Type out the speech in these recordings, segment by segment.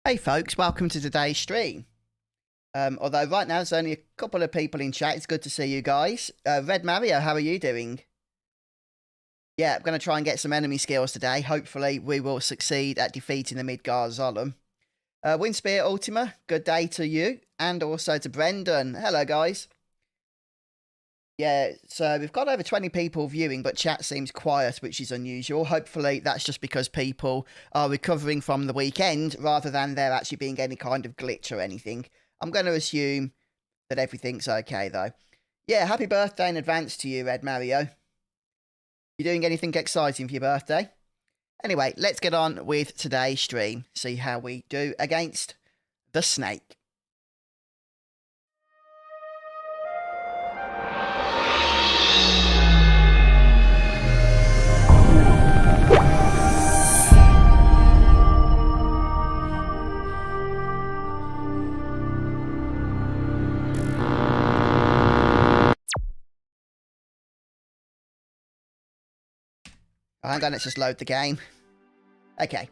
Hey folks, welcome to today's stream. Although right now there's only a couple of people in chat, it's good to see you guys. Red Mario, how are you doing? Yeah, I'm going to try and get some enemy skills today. Hopefully we will succeed at defeating the Midgar Zolom. Windspear Ultima, good day to you. And also to Brendan. Hello guys. Yeah, so we've got over 20 people viewing, but chat seems quiet, which is unusual. Hopefully that's just because people are recovering from the weekend rather than there actually being any kind of glitch or anything. I'm going to assume that everything's okay, though. Yeah, happy birthday in advance to you, Red Mario. You doing anything exciting for your birthday? Anyway, let's get on with today's stream. See how we do against the snake. Oh, hang on, let's just load the game. Okay.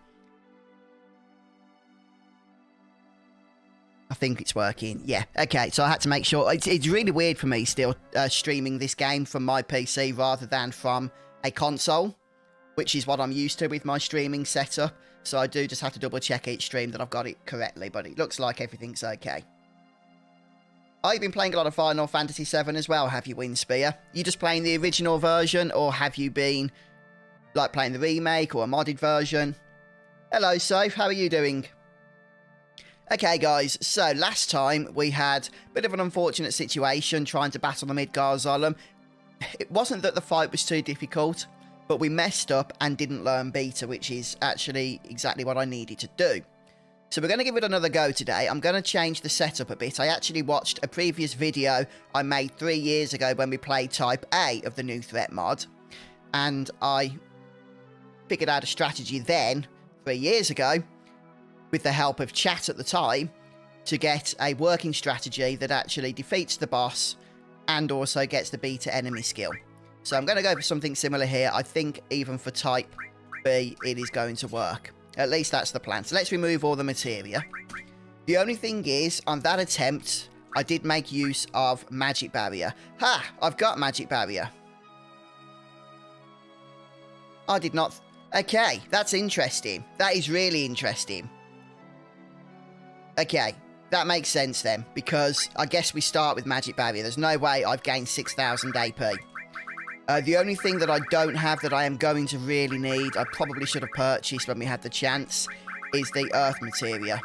I think it's working. Yeah, okay, so I had to make sure. It's really weird for me still streaming this game from my PC rather than from a console, which is what I'm used to with my streaming setup. So I do just have to double check each stream that I've got it correctly, but it looks like everything's okay. Oh, you've been playing a lot of Final Fantasy VII as well, have you, Windspear? You just playing the original version, or have you been like playing the remake or a modded version? Hello, Soph, how are you doing? Okay, guys, so last time we had a bit of an unfortunate situation trying to battle the Midgar Zolom. It wasn't that the fight was too difficult, but we messed up and didn't learn beta, which is actually exactly what I needed to do. So we're going to give it another go today. I'm going to change the setup a bit. I actually watched a previous video I made 3 years ago when we played Type A of the New Threat mod, and I figured out a strategy then, 3 years ago, with the help of chat at the time, to get a working strategy that actually defeats the boss and also gets the beta enemy skill. So I'm going to go for something similar here. I think even for Type B, it is going to work. At least that's the plan. So let's remove all the materia. The only thing is, on that attempt, I did make use of Magic Barrier. Ha! I've got Magic Barrier. I did not... Okay, that's interesting. That is really interesting. Okay, that makes sense then, because I guess we start with Magic Barrier. There's no way I've gained 6,000 AP. The only thing that I don't have that I am going to really need, I probably should have purchased when we had the chance, is the Earth Materia.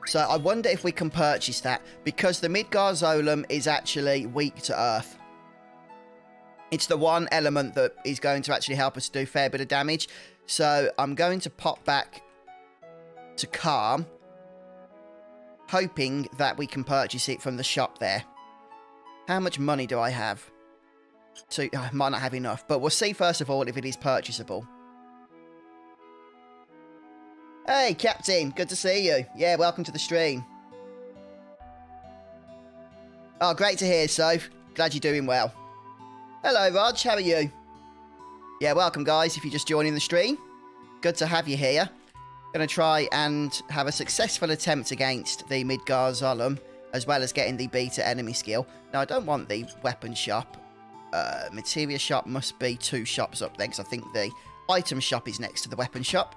So I wonder if we can purchase that, because the Midgar Zolom is actually weak to Earth. It's the one element that is going to actually help us do a fair bit of damage. So I'm going to pop back to Calm, hoping that we can purchase it from the shop there. How much money do I have? So I might not have enough, but we'll see first of all if it is purchasable. Hey, Captain, good to see you. Yeah, welcome to the stream. Oh, great to hear, Soph. Glad you're doing well. Hello, Rog, how are you? Yeah, welcome, guys, if you're just joining the stream. Good to have you here. Going to try and have a successful attempt against the Midgar Zolom, as well as getting the beta enemy skill. Now, I don't want the weapon shop. Materia shop must be 2 shops up there, because I think the item shop is next to the weapon shop.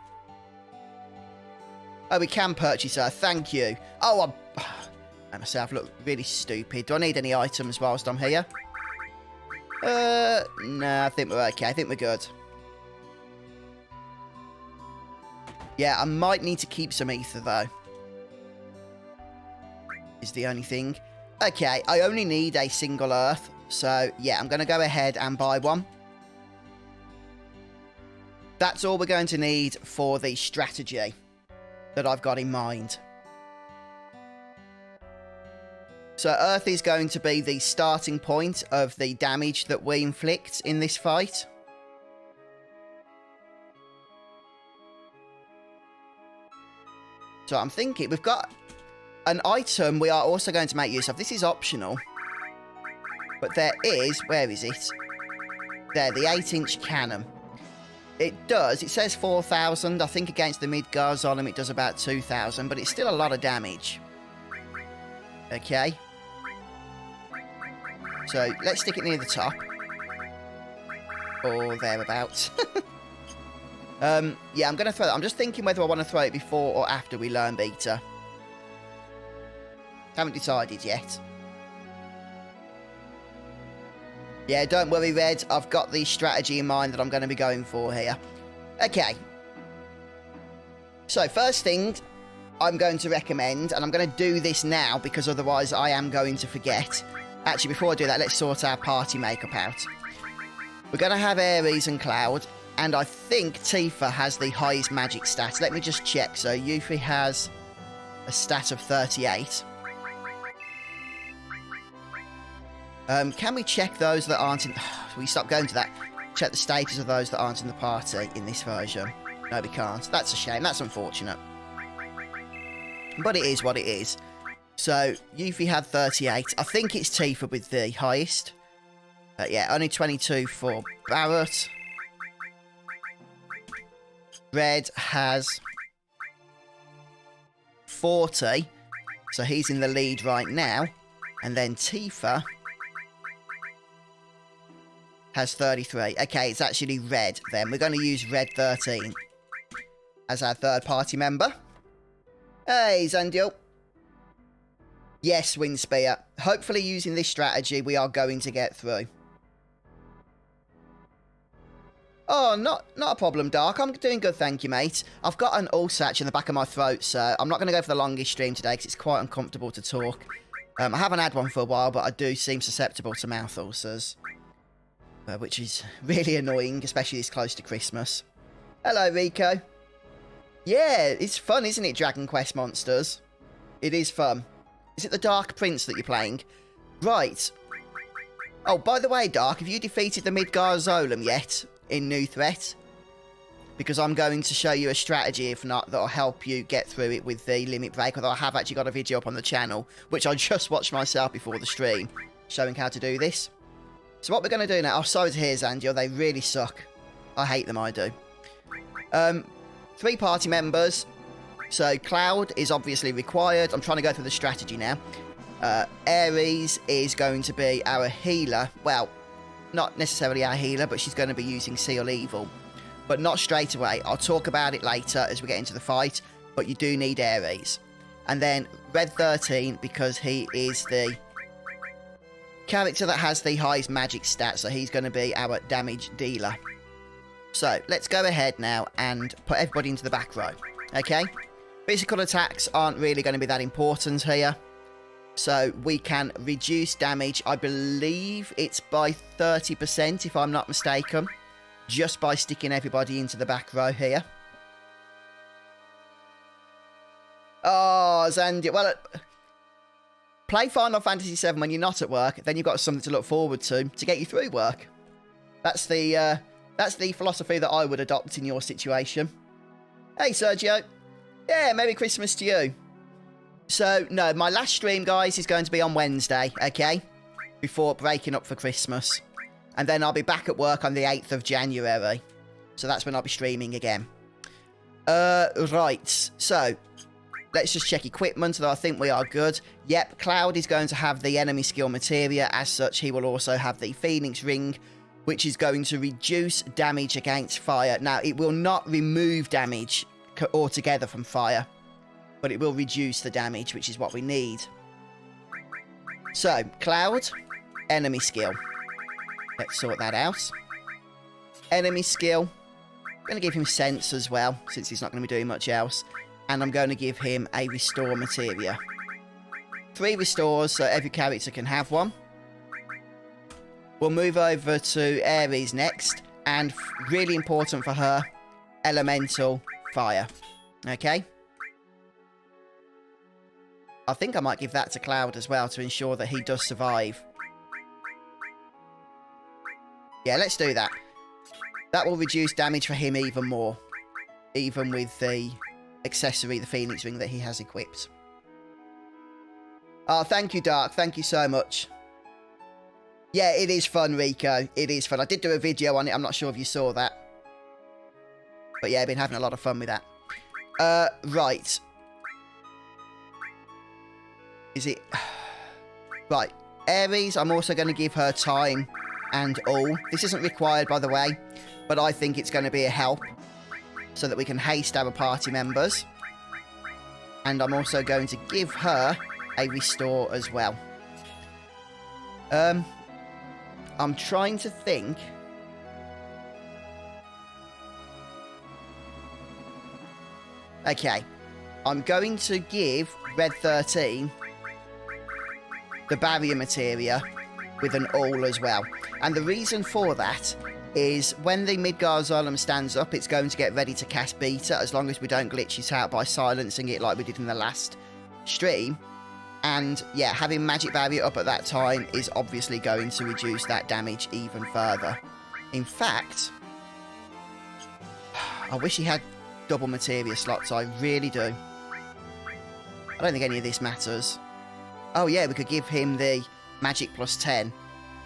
Oh, we can purchase her, thank you. Oh, I myself look really stupid. Do I need any items whilst I'm here? No, I think we're okay. I think we're good. Yeah, I might need to keep some ether, though. Is the only thing. Okay, I only need a single earth. So, yeah, I'm going to go ahead and buy one. That's all we're going to need for the strategy that I've got in mind. So Earth is going to be the starting point of the damage that we inflict in this fight. So I'm thinking we've got an item we are also going to make use of. This is optional. But there is, where is it? There, the 8-inch cannon. It does. It says 4,000. I think against the Midgar Zolom it does about 2,000, but it's still a lot of damage. Okay. So let's stick it near the top. Or thereabouts. Yeah, I'm going to throw it. I'm just thinking whether I want to throw it before or after we learn Beta. Haven't decided yet. Yeah, don't worry, Red. I've got the strategy in mind that I'm going to be going for here. Okay. So, first thing I'm going to recommend, and I'm going to do this now because otherwise I am going to forget. Actually, before I do that, let's sort our party makeup out. We're going to have Ares and Cloud, and I think Tifa has the highest magic stat. Let me just check. So, Yuffie has a stat of 38. Can we check those that aren't in... we stop going to that. Check the status of those that aren't in the party in this version. No, we can't. That's a shame. That's unfortunate. But it is what it is. So, Yuffie had 38. I think it's Tifa with the highest. Yeah, only 22 for Barrett. Red has 40. So, he's in the lead right now. And then Tifa has 33. Okay, it's actually Red then. We're going to use Red 13 as our third party member. Hey, Zandiel. Yes, Windspear. Hopefully using this strategy, we are going to get through. Oh, not a problem, Dark. I'm doing good, thank you, mate. I've got an ulcer in the back of my throat, so I'm not going to go for the longest stream today because it's quite uncomfortable to talk. I haven't had one for a while, but I do seem susceptible to mouth ulcers. Which is really annoying, especially this close to Christmas. Hello, Rico. Yeah, it's fun, isn't it, Dragon Quest Monsters? It is fun. Is it the Dark Prince that you're playing? Right. Oh, by the way, Dark, have you defeated the Midgar Zolom yet in New Threat? Because I'm going to show you a strategy, if not, that'll help you get through it with the limit break, although I have actually got a video up on the channel, which I just watched myself before the stream, showing how to do this. So what we're going to do now... Oh, sorry to hear, Zandio. They really suck. I hate them, I do. 3 party members. So Cloud is obviously required. I'm trying to go through the strategy now. Ares is going to be our healer. Well, not necessarily our healer, but she's going to be using Seal Evil. But not straight away. I'll talk about it later as we get into the fight. But you do need Ares. And then Red 13, because he is the character that has the highest magic stat, so he's going to be our damage dealer. So let's go ahead now and put everybody into the back row. Okay, physical attacks aren't really going to be that important here, so we can reduce damage. I believe it's by 30% if I'm not mistaken, just by sticking everybody into the back row here. Oh, Zandy, well, play Final Fantasy VII when you're not at work, then you've got something to look forward to get you through work. That's the philosophy that I would adopt in your situation. Hey, Sergio. Yeah, Merry Christmas to you. So, no, my last stream, guys, is going to be on Wednesday, okay? Before breaking up for Christmas. And then I'll be back at work on the 8th of January. So that's when I'll be streaming again. Right, so... let's just check equipment, though I think we are good. Yep, Cloud is going to have the enemy skill materia. As such, he will also have the Phoenix Ring, which is going to reduce damage against fire. Now, it will not remove damage altogether from fire, but it will reduce the damage, which is what we need. So, Cloud, enemy skill. Let's sort that out. Enemy skill. I'm going to give him Sense as well, since he's not going to be doing much else. And I'm going to give him a Restore Materia. 3 restores, so every character can have one. We'll move over to Ares next. And really important for her, Elemental Fire. Okay? I think I might give that to Cloud as well to ensure that he does survive. Yeah, let's do that. That will reduce damage for him even more. Even with the accessory, the Phoenix Ring that he has equipped. Oh, thank you, Dark. Thank you so much. Yeah, it is fun, Rico. It is fun. I did do a video on it. I'm not sure if you saw that. But yeah, I've been having a lot of fun with that. Right. Is it... Right. Aries, I'm also going to give her time and all. This isn't required, by the way, but I think it's going to be a help so that we can haste our party members. And I'm also going to give her a restore as well. I'm trying to think... Okay, I'm going to give Red 13 the barrier materia with an all as well. And the reason for that is when the Midgar Zolom stands up, it's going to get ready to cast Beta, as long as we don't glitch it out by silencing it like we did in the last stream. And yeah, having Magic Barrier up at that time is obviously going to reduce that damage even further. In fact, I wish he had double materia slots, I really do. I don't think any of this matters. Oh yeah, we could give him the magic plus 10.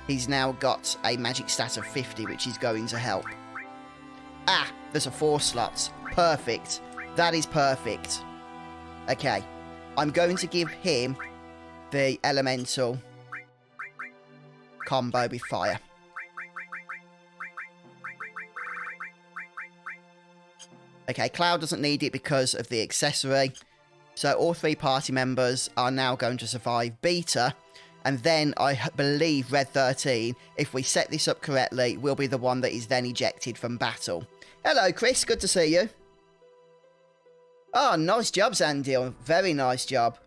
He's now got a magic stat of 50, which is going to help. Ah, there's a 4 slots. Perfect. That is perfect. Okay, I'm going to give him the elemental combo with fire. Okay, Cloud doesn't need it because of the accessory. So all 3 party members are now going to survive Beta. And then I believe Red 13, if we set this up correctly, will be the one that is then ejected from battle. Hello, Chris. Good to see you. Oh, nice job, Zandil. Very nice job.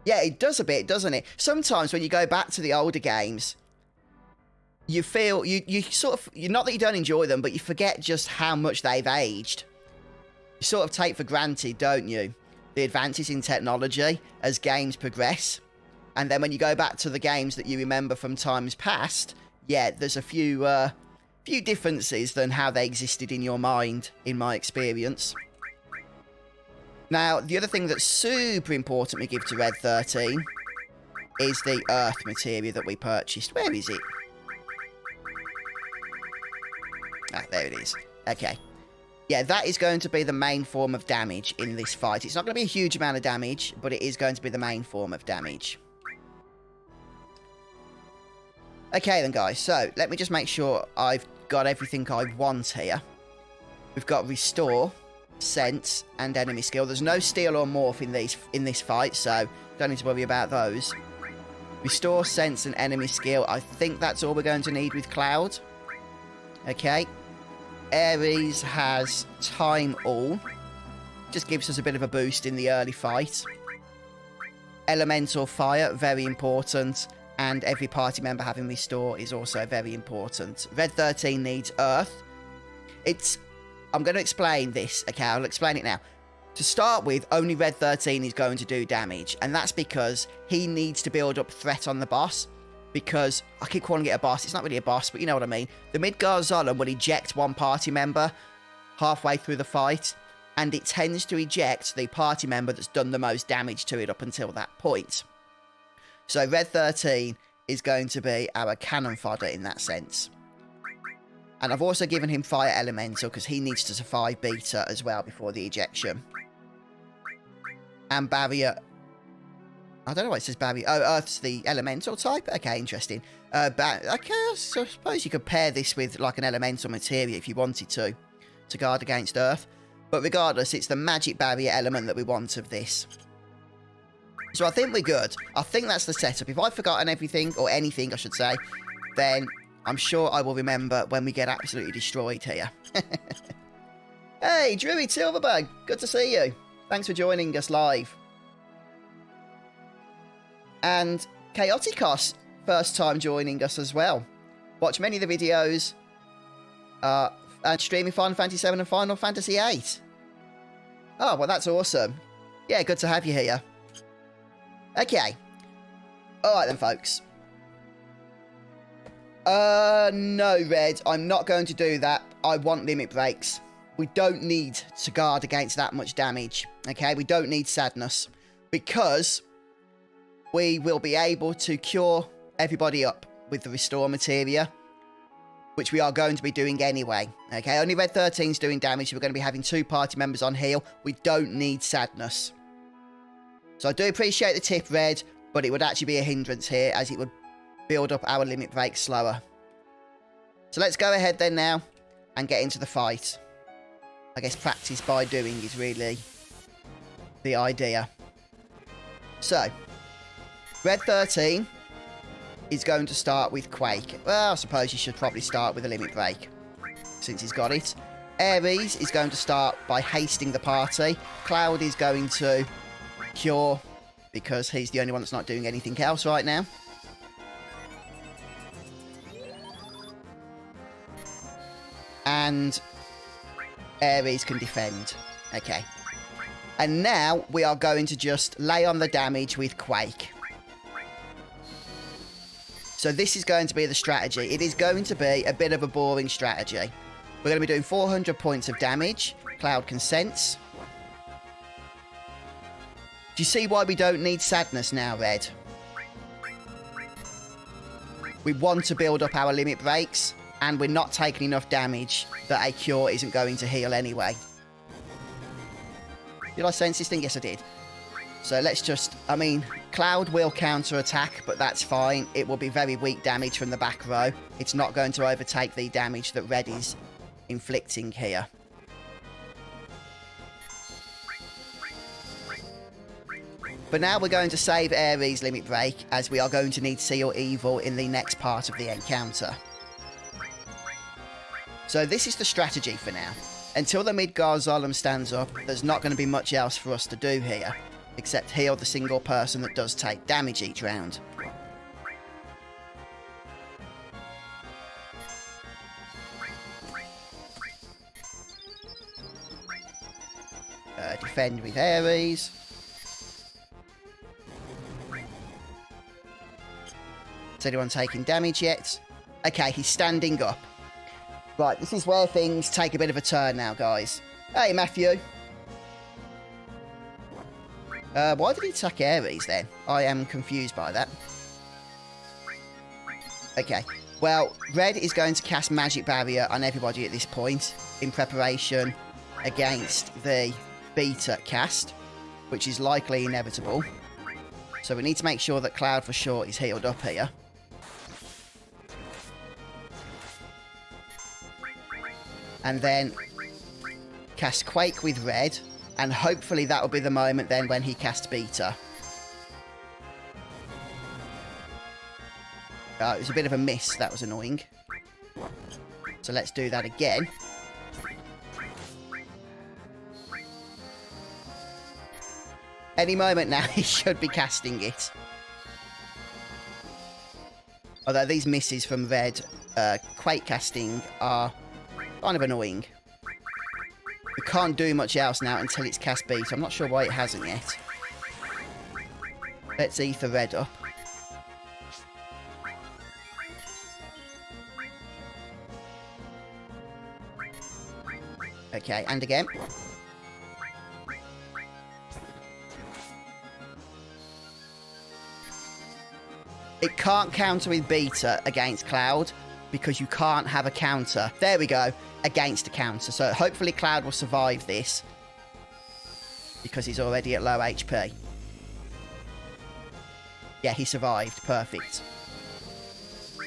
Yeah, it does a bit, doesn't it? Sometimes when you go back to the older games, you feel, you sort of, not that you don't enjoy them, but you forget just how much they've aged. You sort of take for granted, don't you, the advances in technology as games progress. And then when you go back to the games that you remember from times past, yeah, there's a few differences than how they existed in your mind, in my experience. Now, the other thing that's super important we give to Red 13 is the earth materia that we purchased. Where is it? Ah, there it is. Okay. Yeah, that is going to be the main form of damage in this fight. It's not going to be a huge amount of damage, but it is going to be the main form of damage. Okay then, guys. So, let me just make sure I've got everything I want here. We've got Restore, Sense, and Enemy Skill. There's no Steal or Morph in this fight, so don't need to worry about those. Restore, Sense, and Enemy Skill. I think that's all we're going to need with Cloud. Okay. Aries has Time All. Just gives us a bit of a boost in the early fight. Elemental Fire, very important. And every party member having Restore is also very important. Red 13 needs Earth. I'm going to explain this. Okay, I'll explain it now. To start with, only Red 13 is going to do damage. And that's because he needs to build up threat on the boss. Because, I keep calling it a boss, it's not really a boss, but you know what I mean. The Midgar Zolom will eject one party member halfway through the fight, and it tends to eject the party member that's done the most damage to it up until that point. So Red 13 is going to be our cannon fodder in that sense. And I've also given him Fire Elemental, because he needs to survive Beta as well before the ejection. And Barrier... I don't know why it says Barrier. Oh, Earth's the elemental type? Okay, interesting. Okay, so I suppose you could pair this with like an elemental materia if you wanted to guard against Earth. But regardless, it's the magic barrier element that we want of this. So I think we're good. I think that's the setup. If I've forgotten everything, or anything I should say, then I'm sure I will remember when we get absolutely destroyed here. Hey, Druid Silverbug, good to see you. Thanks for joining us live. And Chaoticos, first time joining us as well. Watch many of the videos. And streaming Final Fantasy VII and Final Fantasy VIII. Oh, well, that's awesome. Yeah, good to have you here. Okay. Alright then, folks. No, Red. I'm not going to do that. I want limit breaks. We don't need to guard against that much damage. Okay? We don't need sadness. Because... we will be able to cure everybody up with the Restore materia which we are going to be doing anyway. Okay, only Red 13's doing damage, so we're going to be having 2 party members on heal. We don't need Sadness. So I do appreciate the tip, Red, but it would actually be a hindrance here, as it would build up our limit break slower. So let's go ahead then now and get into the fight. I guess practice by doing is really the idea. So, Red 13 is going to start with Quake. Well, I suppose you should probably start with a limit break, since he's got it. Ares is going to start by hasting the party. Cloud is going to cure, because he's the only one that's not doing anything else right now. And Ares can defend. Okay. And now we are going to just lay on the damage with Quake. So this is going to be the strategy. It is going to be a bit of a boring strategy. We're going to be doing 400 points of damage. Cloud can sense. Do you see why we don't need Sadness now, Red? We want to build up our limit breaks, and we're not taking enough damage that a cure isn't going to heal anyway. Did I sense this thing? Yes, I did. So let's just... I mean, Cloud will counter-attack, but that's fine. It will be very weak damage from the back row. It's not going to overtake the damage that Red is inflicting here. But now we're going to save Ares' limit break, as we are going to need Seal Evil in the next part of the encounter. So this is the strategy for now. Until the Midgar Zolom stands up, there's not going to be much else for us to do here, except heal the single person that does take damage each round. Defend with Ares. Is anyone taking damage yet? Okay, he's standing up. Right, this is where things take a bit of a turn now, guys. Hey, Matthew. Why did he attack Ares then? I am confused by that. Okay, well, Red is going to cast Magic Barrier on everybody at this point in preparation against the Beta cast, which is likely inevitable. So we need to make sure that Cloud for sure is healed up here. And then cast Quake with Red, and hopefully that will be the moment then when he casts Beta. It was a bit of a miss, that was annoying. So let's do that again. Any moment now he should be casting it. Although these misses from Red Quake casting are kind of annoying. We can't do much else now until it's cast Beta. I'm not sure why it hasn't yet. Let's Ether Red up. Okay, and again. It can't counter with Beta against Cloud, because you can't have a counter. There we go. Against a counter. So hopefully Cloud will survive this, because he's already at low HP. Yeah, he survived. Perfect.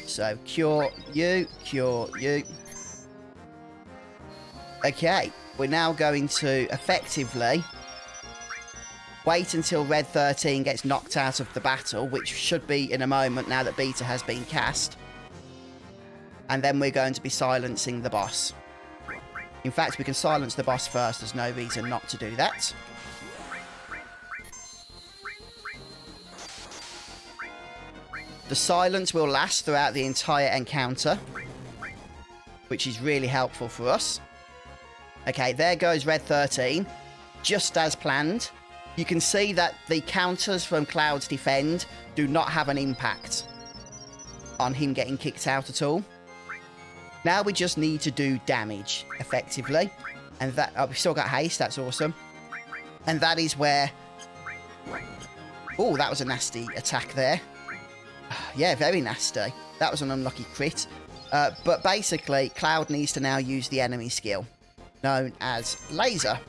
So cure you, cure you. Okay, we're now going to effectively wait until Red 13 gets knocked out of the battle, which should be in a moment now that Beta has been cast. And then we're going to be silencing the boss. In fact, we can silence the boss first. There's no reason not to do that. The silence will last throughout the entire encounter, which is really helpful for us. Okay, there goes Red 13, just as planned. You can see that the counters from Cloud's defend do not have an impact on him getting kicked out at all. Now we just need to do damage, effectively. And that... Oh, we've still got haste, that's awesome. And that is where... Oh, that was a nasty attack there. Yeah, very nasty. That was an unlucky crit. But basically, Cloud needs to now use the enemy skill, known as Laser.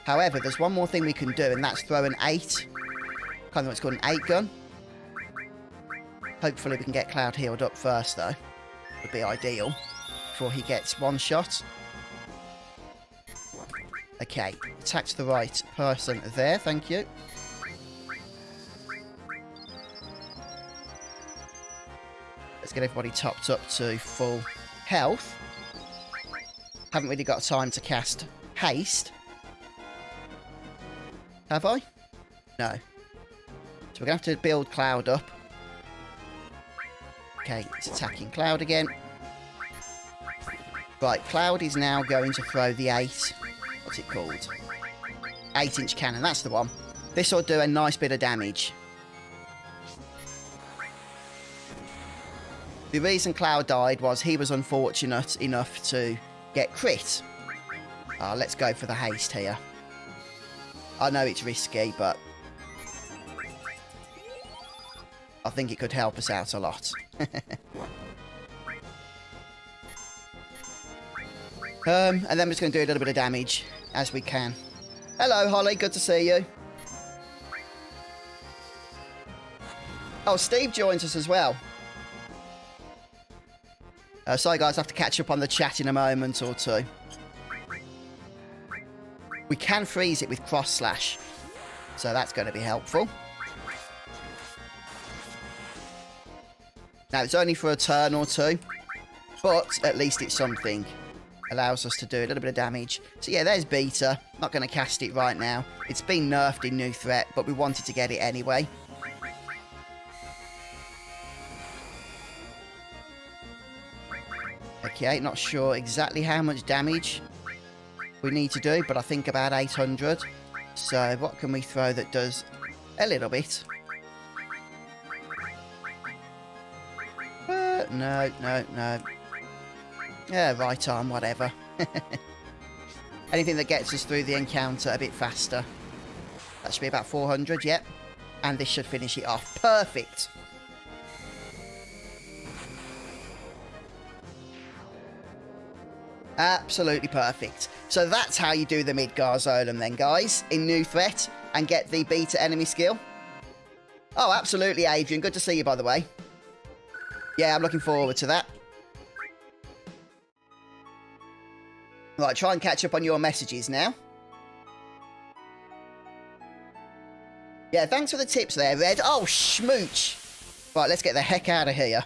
However, there's one more thing we can do, and that's throw an 8. Kind of what's called an 8 gun. Hopefully we can get Cloud healed up first, though. Would be ideal. Before he gets one shot. Okay, attack to the right person there, thank you. Let's get everybody topped up to full health. Haven't really got time to cast haste. Have I? No. So we're going to have to build Cloud up. Okay, it's attacking Cloud again. Right, Cloud is now going to throw the 8. What's it called? 8-inch cannon, that's the one. This will do a nice bit of damage. The reason Cloud died was he was unfortunate enough to get crit. Let's go for the haste here. I know it's risky, but I think it could help us out a lot. And then we're just going to do a little bit of damage as we can. Hello, Holly. Good to see you. Oh, Steve joins us as well. Sorry, guys. I have to catch up on the chat in a moment or two. We can freeze it with cross slash. So that's going to be helpful. Now, it's only for a turn or two. But at least it's something. Allows us to do a little bit of damage. So yeah, there's Beta. Not going to cast it right now. It's been nerfed in New Threat, but we wanted to get it anyway. Okay, not sure exactly how much damage we need to do, but I think about 800. So what can we throw that does a little bit? No. Yeah, right arm, whatever. Anything that gets us through the encounter a bit faster. That should be about 400, yep. And this should finish it off. Perfect. Absolutely perfect. So that's how you do the Midgar Zolom then, guys, in New Threat, and get the Beta enemy skill. Oh, absolutely, Adrian. Good to see you, by the way. Yeah, I'm looking forward to that. Right, try and catch up on your messages now. Yeah, thanks for the tips there, Red. Oh, schmooch. Right, let's get the heck out of here.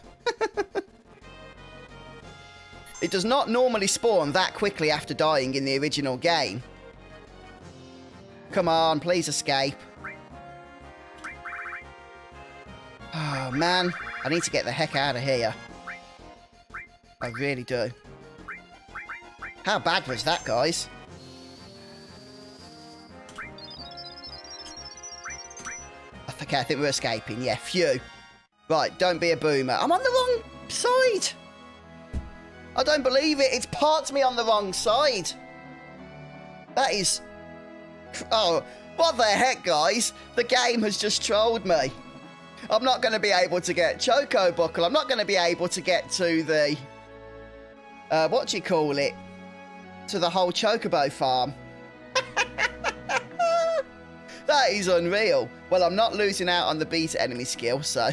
It does not normally spawn that quickly after dying in the original game. Come on, please escape. Oh, man. I need to get the heck out of here. I really do. How bad was that, guys? Okay, I think we're escaping. Yeah, phew. Right, don't be a boomer. I'm on the wrong side. I don't believe it. It's parked me on the wrong side. That is... Oh, what the heck, guys? The game has just trolled me. I'm not going to be able to get Choco Buckle. I'm not going to be able to get to the... what do you call it? To the whole Chocobo farm. That is unreal. Well, I'm not losing out on the Beta enemy skill, so...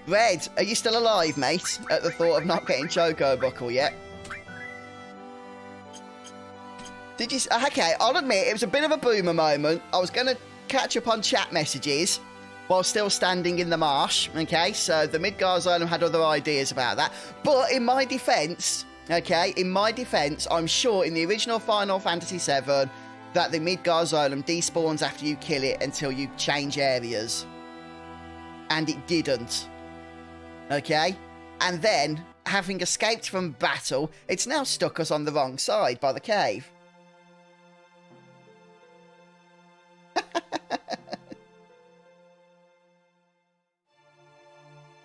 Red, are you still alive, mate? At the thought of not getting Choco Buckle yet? Did you... Okay, I'll admit, it was a bit of a boomer moment. I was going to catch up on chat messages while still standing in the marsh, okay? So the Midgar Zolom had other ideas about that. But in my defence, okay, in my defence, I'm sure in the original Final Fantasy VII that the Midgar Zolom despawns after you kill it until you change areas. And it didn't. Okay? And then, having escaped from battle, it's now stuck us on the wrong side by the cave.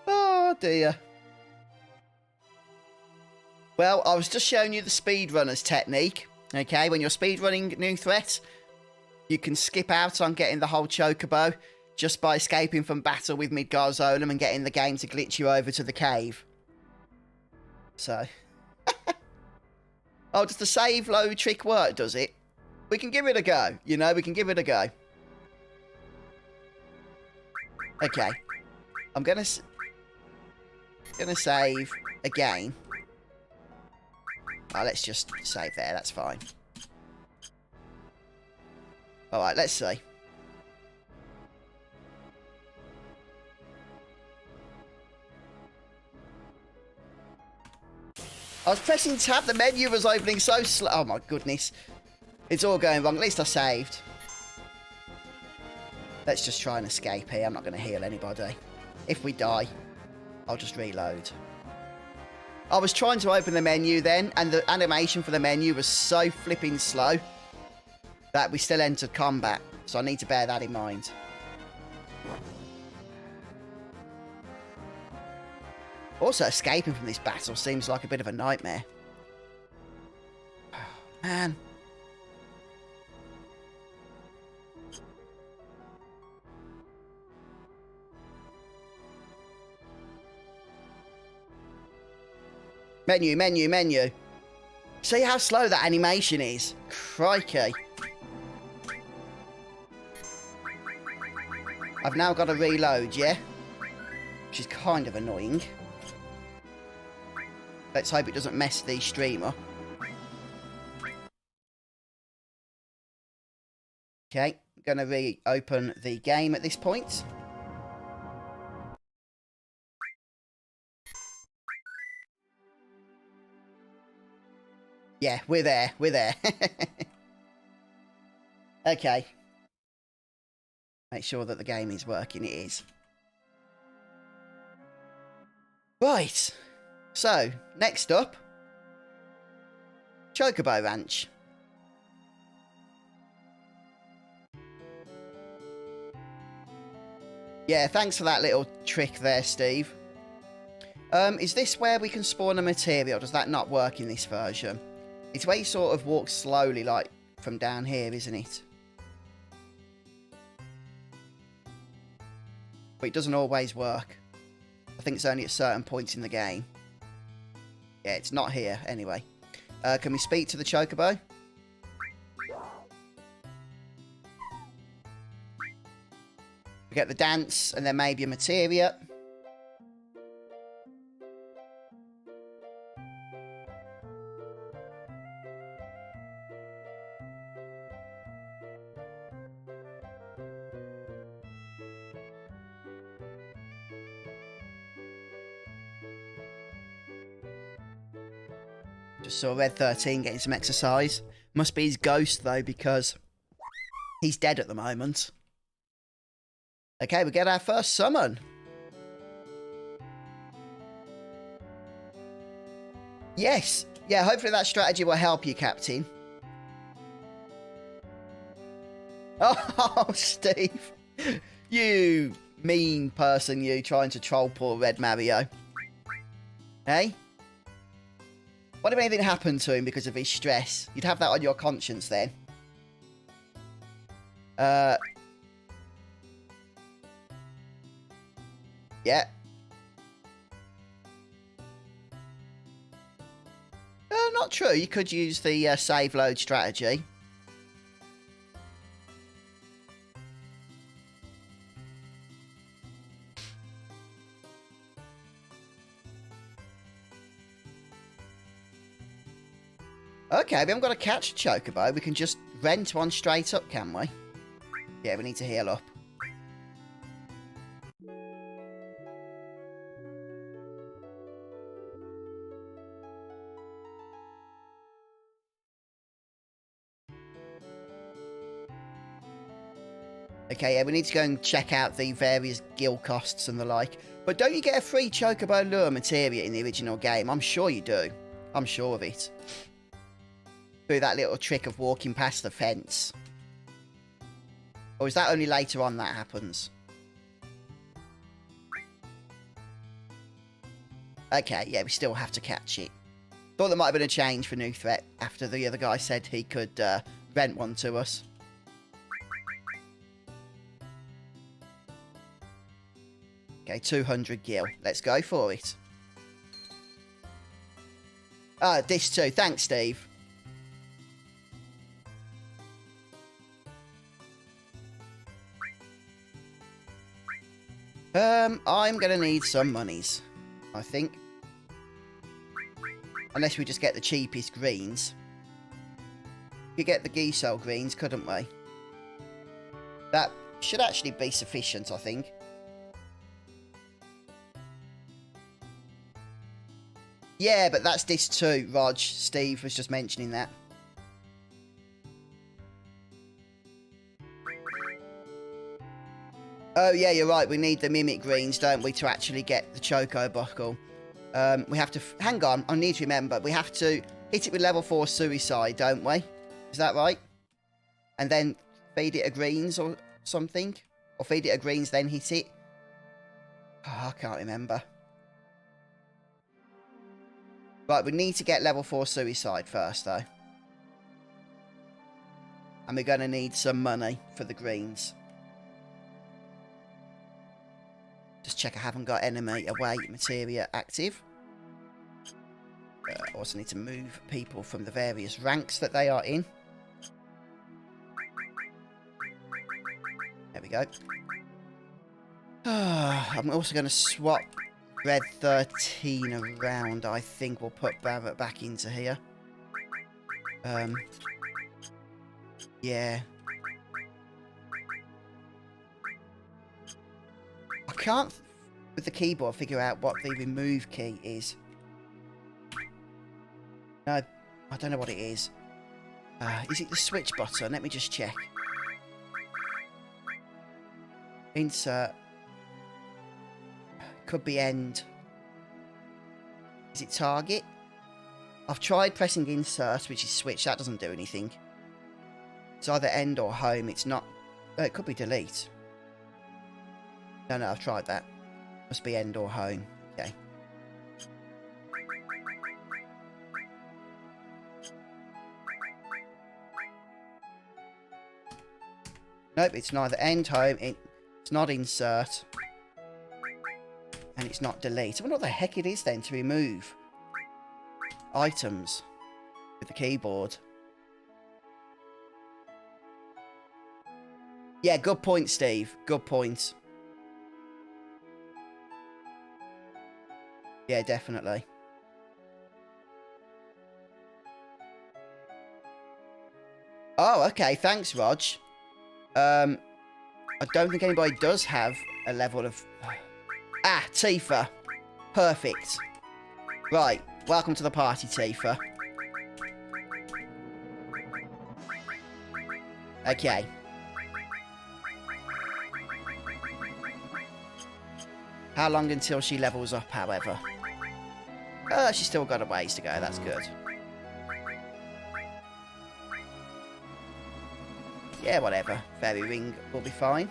Oh, dear. Well, I was just showing you the speedrunner's technique. Okay, when you're speedrunning New Threat, you can skip out on getting the whole Chocobo. just by escaping from battle with Midgar Zolom and getting the game to glitch you over to the cave. So. Oh, does the save load trick work, does it? We can give it a go. You know, we can give it a go. Okay. I'm gonna save again. Oh, let's just save there. That's fine. Alright, let's see. I was pressing tab, the menu was opening so slow. Oh my goodness. It's all going wrong. At least I saved. Let's just try and escape here. I'm not going to heal anybody. If we die, I'll just reload. I was trying to open the menu then, and the animation for the menu was so flipping slow that we still entered combat. So I need to bear that in mind. Also, escaping from this battle seems like a bit of a nightmare. Oh, man. Menu, menu, menu. See how slow that animation is? Crikey. I've now got to reload, yeah? Which is kind of annoying. Let's hope it doesn't mess the stream up. Okay, I'm going to reopen the game at this point. Yeah, we're there, we're there. Okay. Make sure that the game is working, it is. Right. So, next up, Chocobo Ranch. Yeah, thanks for that little trick there, Steve. Is this where we can spawn a material? Does that not work in this version? It's where you sort of walk slowly, like, from down here, isn't it? But it doesn't always work. I think it's only at certain points in the game. Yeah, it's not here, anyway. Can we speak to the Chocobo? We get the dance, and then maybe a materia. Just saw Red 13 getting some exercise. Must be his ghost, though, because he's dead at the moment. Okay, we get our first summon. Yes. Yeah, hopefully that strategy will help you, Captain. Oh, Steve. You mean person, you, trying to troll poor Red Mario. Hey? What if anything happened to him because of his stress? You'd have that on your conscience then. Yeah. Not true. You could use the save load strategy. Okay, we haven't got to catch a Chocobo. We can just rent one straight up, can we? Yeah, we need to heal up. Okay, yeah, we need to go and check out the various guild costs and the like. But don't you get a free Chocobo lure materia in the original game? I'm sure you do. I'm sure of it. Through that little trick of walking past the fence. Or is that only later on that happens? Okay, yeah, we still have to catch it. Thought there might have been a change for new threat after the other guy said he could rent one to us. Okay, 200 gil. Let's go for it. Ah, this too. Thanks, Steve. I'm gonna need some monies, I think. Unless we just get the cheapest greens. We could get the geisel greens, couldn't we? That should actually be sufficient, I think. Yeah, but that's this too, Rog. Steve was just mentioning that. Oh, yeah, you're right. We need the mimic greens, don't we, to actually get the choco buckle. We have to... hang on. I need to remember. We have to hit it with level 4 suicide, don't we? Is that right? And then feed it a greens or something? Or feed it a greens, then hit it? Oh, I can't remember. Right, we need to get level 4 suicide first, though. And we're going to need some money for the greens. Just check I haven't got enemy away materia active. Also need to move people from the various ranks that they are in. There we go. I'm also going to swap Red 13 around. I think we'll put Barrett back into here. Yeah. I can't, with the keyboard, figure out what the remove key is. No, I don't know what it is. Is it the switch button? Let me just check. Insert. Could be end. Is it target? I've tried pressing insert, which is switch. That doesn't do anything. It's either end or home. It's not... Oh, it could be delete. No, I've tried that. Must be end or home. Okay. Nope, it's neither end, home. It's not insert. And it's not delete. I wonder what the heck it is then to remove items with the keyboard. Yeah, good point, Steve. Good point. Yeah, definitely. Oh, okay. Thanks, Rog. I don't think anybody does have a level of... Ah, Tifa. Perfect. Right. Welcome to the party, Tifa. Okay. How long until she levels up, however? She's still got a ways to go. That's good. Yeah, whatever. Fairy ring will be fine.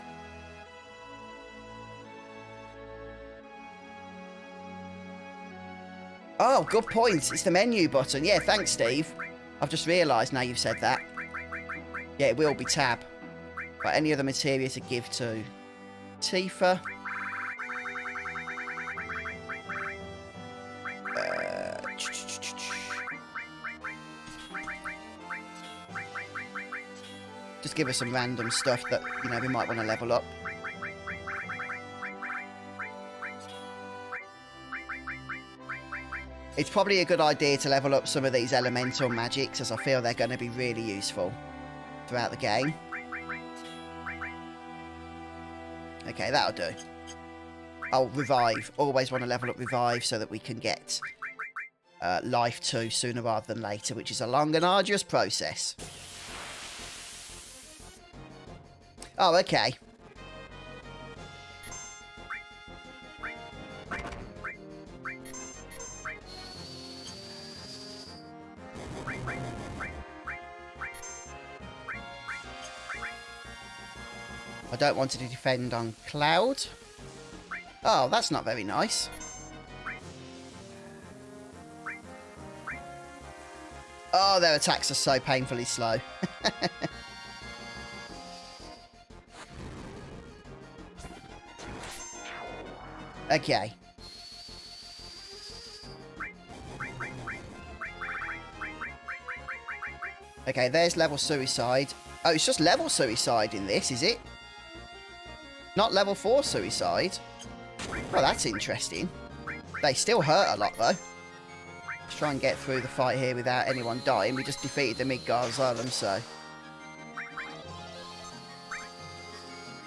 Oh, good point. It's the menu button. Yeah, thanks, Steve. I've just realised now you've said that. Yeah, it will be tab. But any other materia to give to Tifa? Just give us some random stuff that, you know, we might want to level up. It's probably a good idea to level up some of these elemental magics, as I feel they're going to be really useful throughout the game. Okay, that'll do. Oh, revive. Always want to level up revive so that we can get life 2 sooner rather than later, which is a long and arduous process. Oh, okay. I don't want to defend on Cloud. Oh, that's not very nice. Oh, their attacks are so painfully slow. Okay. Okay, there's level suicide. Oh, it's just level suicide in this, is it? Not level 4 suicide. Well, that's interesting. They still hurt a lot, though. Let's try and get through the fight here without anyone dying. We just defeated the Midgar Zolom, so...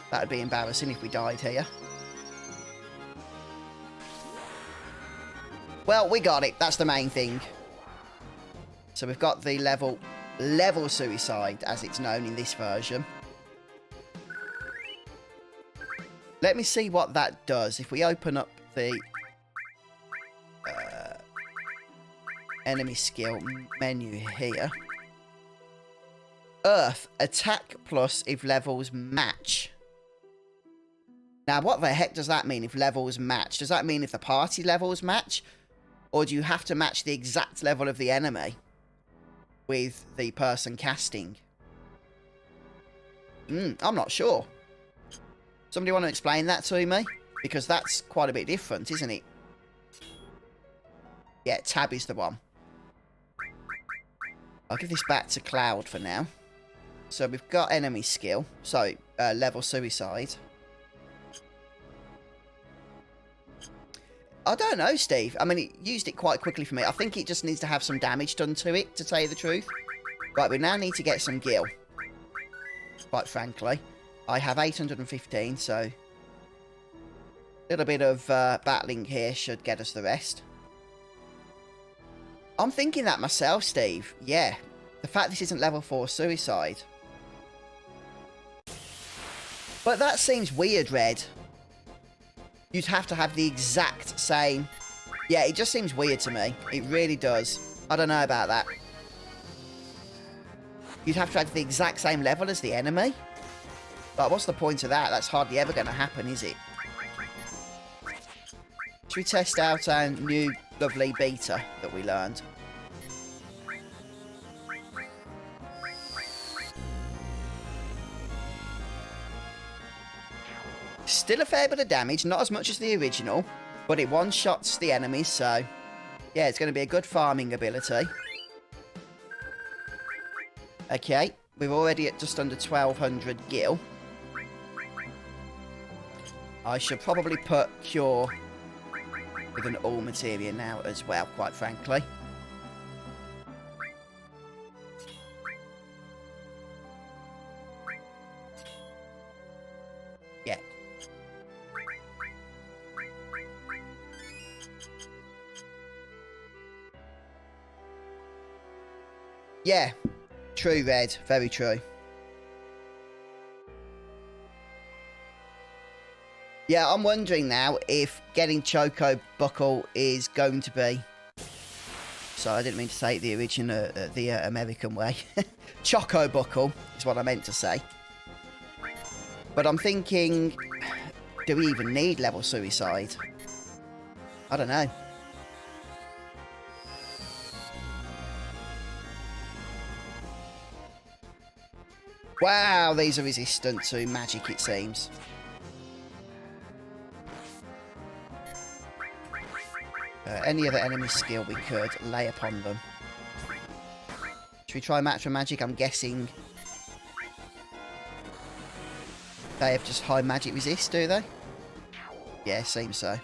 that'd be embarrassing if we died here. Well, we got it. That's the main thing. So we've got the level suicide, as it's known in this version. Let me see what that does. If we open up the enemy skill menu here. Earth, attack plus if levels match. Now, what the heck does that mean, if levels match? Does that mean if the party levels match? Or do you have to match the exact level of the enemy with the person casting? I'm not sure. Somebody want to explain that to me? Because that's quite a bit different, isn't it? Yeah, tab is the one. I'll give this back to Cloud for now. So we've got enemy skill. So, level suicide. I don't know, Steve. I mean, it used it quite quickly for me. I think it just needs to have some damage done to it, to tell you the truth. Right, we now need to get some gil. Quite frankly. I have 815, so... a little bit of battling here should get us the rest. I'm thinking that myself, Steve. Yeah. The fact this isn't level 4 suicide. But that seems weird, Red. You'd have to have the exact same... yeah, it just seems weird to me. It really does. I don't know about that. You'd have to have the exact same level as the enemy? Like, what's the point of that? That's hardly ever going to happen, is it? Should we test out our new lovely beta that we learned? Still a fair bit of damage, not as much as the original, but it one-shots the enemies, so... yeah, it's going to be a good farming ability. Okay, we're already at just under 1200 gil. I should probably put Cure with an all materia now as well, quite frankly. Yeah. Yeah. True, Red. Very true. Yeah, I'm wondering now if getting Choco Buckle is going to be... sorry, I didn't mean to say it the original, the American way. Choco Buckle is what I meant to say. But I'm thinking, do we even need level suicide? I don't know. Wow, these are resistant to magic, it seems. Any other enemy skill we could lay upon them. Should we try match for magic? I'm guessing they have just high magic resist, do they? Yeah, seems so.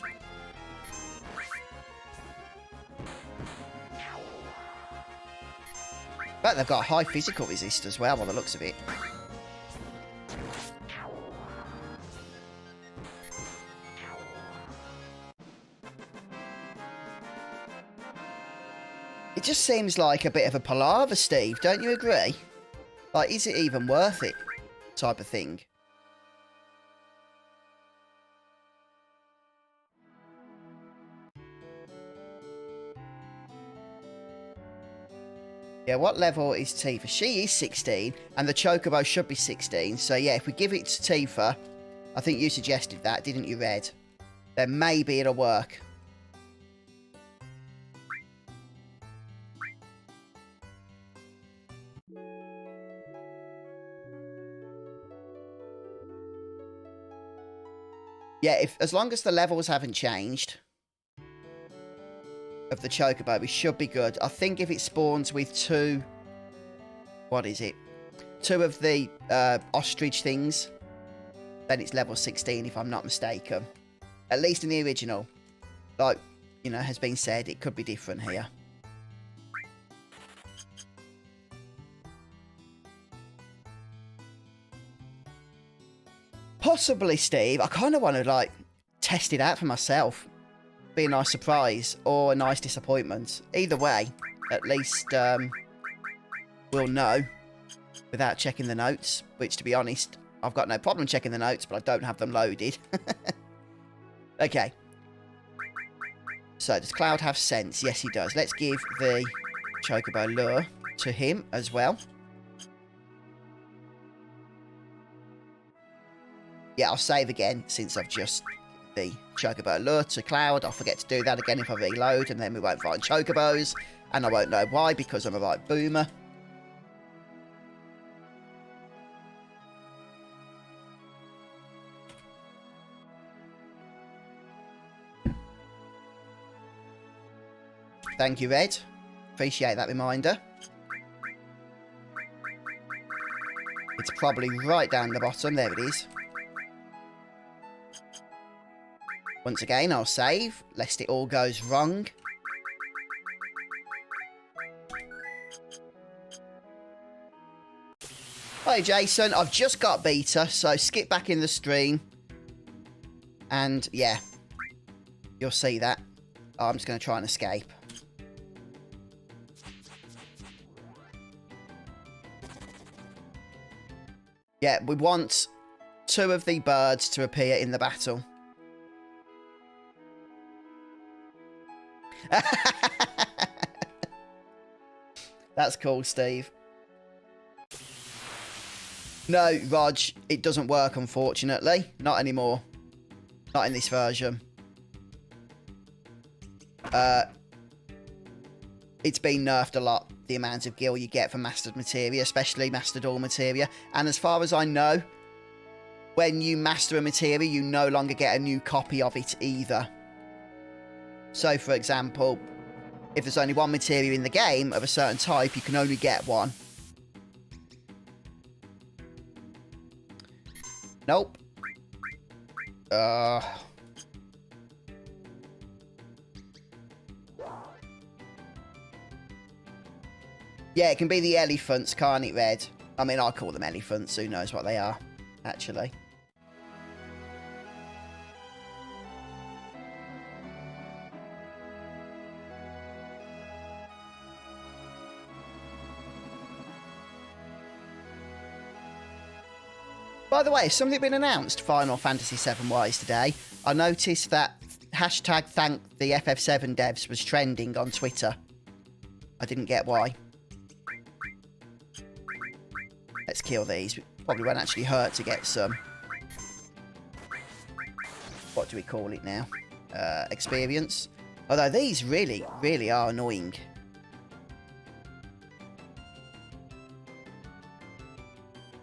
But they've got high physical resist as well, by the looks of it. It just seems like a bit of a palaver, Steve. Don't you agree? Like, is it even worth it? Type of thing. Yeah, what level is Tifa? She is 16, and the Chocobo should be 16. So, yeah, if we give it to Tifa, I think you suggested that, didn't you, Red? Then maybe it'll work. Yeah, as long as the levels haven't changed of the chocobo, we should be good. I think if it spawns with two... What is it? Two of the ostrich things, then it's level 16 if I'm not mistaken. At least in the original. Like, you know, has been said, it could be different here. Possibly, Steve. I kind of want to, like, test it out for myself. Be a nice surprise or a nice disappointment. Either way, at least we'll know without checking the notes. Which, to be honest, I've got no problem checking the notes, but I don't have them loaded. Okay. So, does Cloud have sense? Yes, he does. Let's give the chocobo lure to him as well. Yeah, I'll save again since I've just the chocobo lure to Cloud. I'll forget to do that again if I reload, and then we won't find chocobos, and I won't know why because I'm a right boomer. Thank you, Red. Appreciate that reminder. It's probably right down the bottom. There it is. Once again, I'll save, lest it all goes wrong. Hi, Jason. I've just got beta, so skip back in the stream. And, yeah. You'll see that. Oh, I'm just going to try and escape. Yeah, we want two of the birds to appear in the battle. That's cool, Steve. No, Rog, it doesn't work, unfortunately. Not anymore. Not in this version. It's been nerfed a lot, the amount of gil you get for mastered materia, especially mastered all materia. And as far as I know, when you master a materia, you no longer get a new copy of it either. So, for example, if there's only one materia in the game of a certain type, you can only get one. Nope. Yeah, it can be the elephants, can't it, Red? I mean, I call them elephants. Who knows what they are, actually. By the way, has something been announced Final Fantasy VII wise today? I noticed that hashtag thank the FF7 devs was trending on Twitter. I didn't get why. Let's kill these. Probably won't actually hurt to get some. What do we call it now? Experience. Although these really, really are annoying.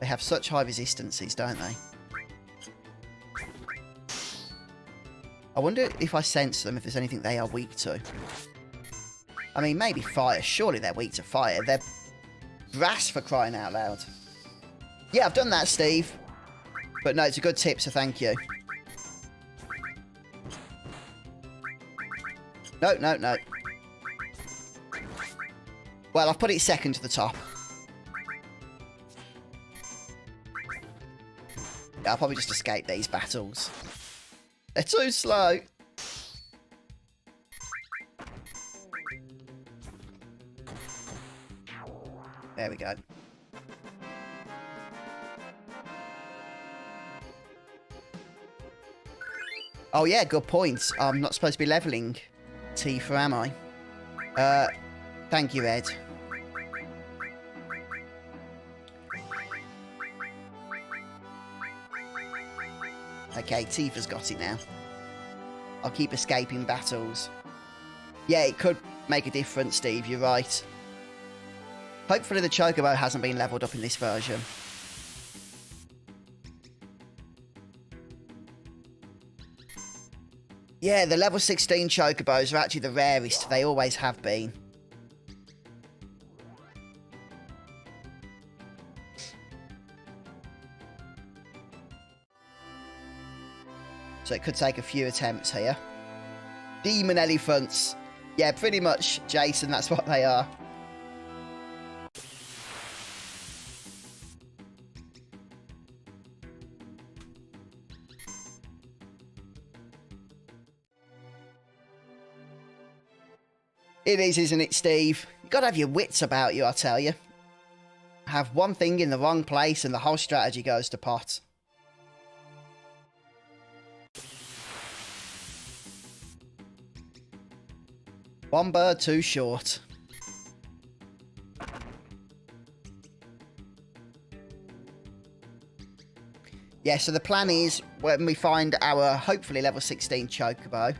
They have such high resistances, don't they? I wonder if I sense them, if there's anything they are weak to. I mean, maybe fire. Surely they're weak to fire. They're brass, for crying out loud. Yeah, I've done that, Steve. But no, it's a good tip, so thank you. No, no, no. Well, I've put it second to the top. Yeah, I'll probably just escape these battles. They're too slow. There we go. Oh yeah, good point. I'm not supposed to be leveling Tifa, am I? Thank you, Ed. Okay, Tifa's got it now. I'll keep escaping battles. Yeah, it could make a difference, Steve, you're right. Hopefully the Chocobo hasn't been leveled up in this version. Yeah, the level 16 chocobos are actually the rarest. They always have been. So it could take a few attempts here. Demon elephants. Yeah, pretty much, Jason, that's what they are. It is, isn't it, Steve? You've got to have your wits about you, I tell you. Have one thing in the wrong place and the whole strategy goes to pot. One bird too short. Yeah, so the plan is when we find our hopefully level 16 chocobo,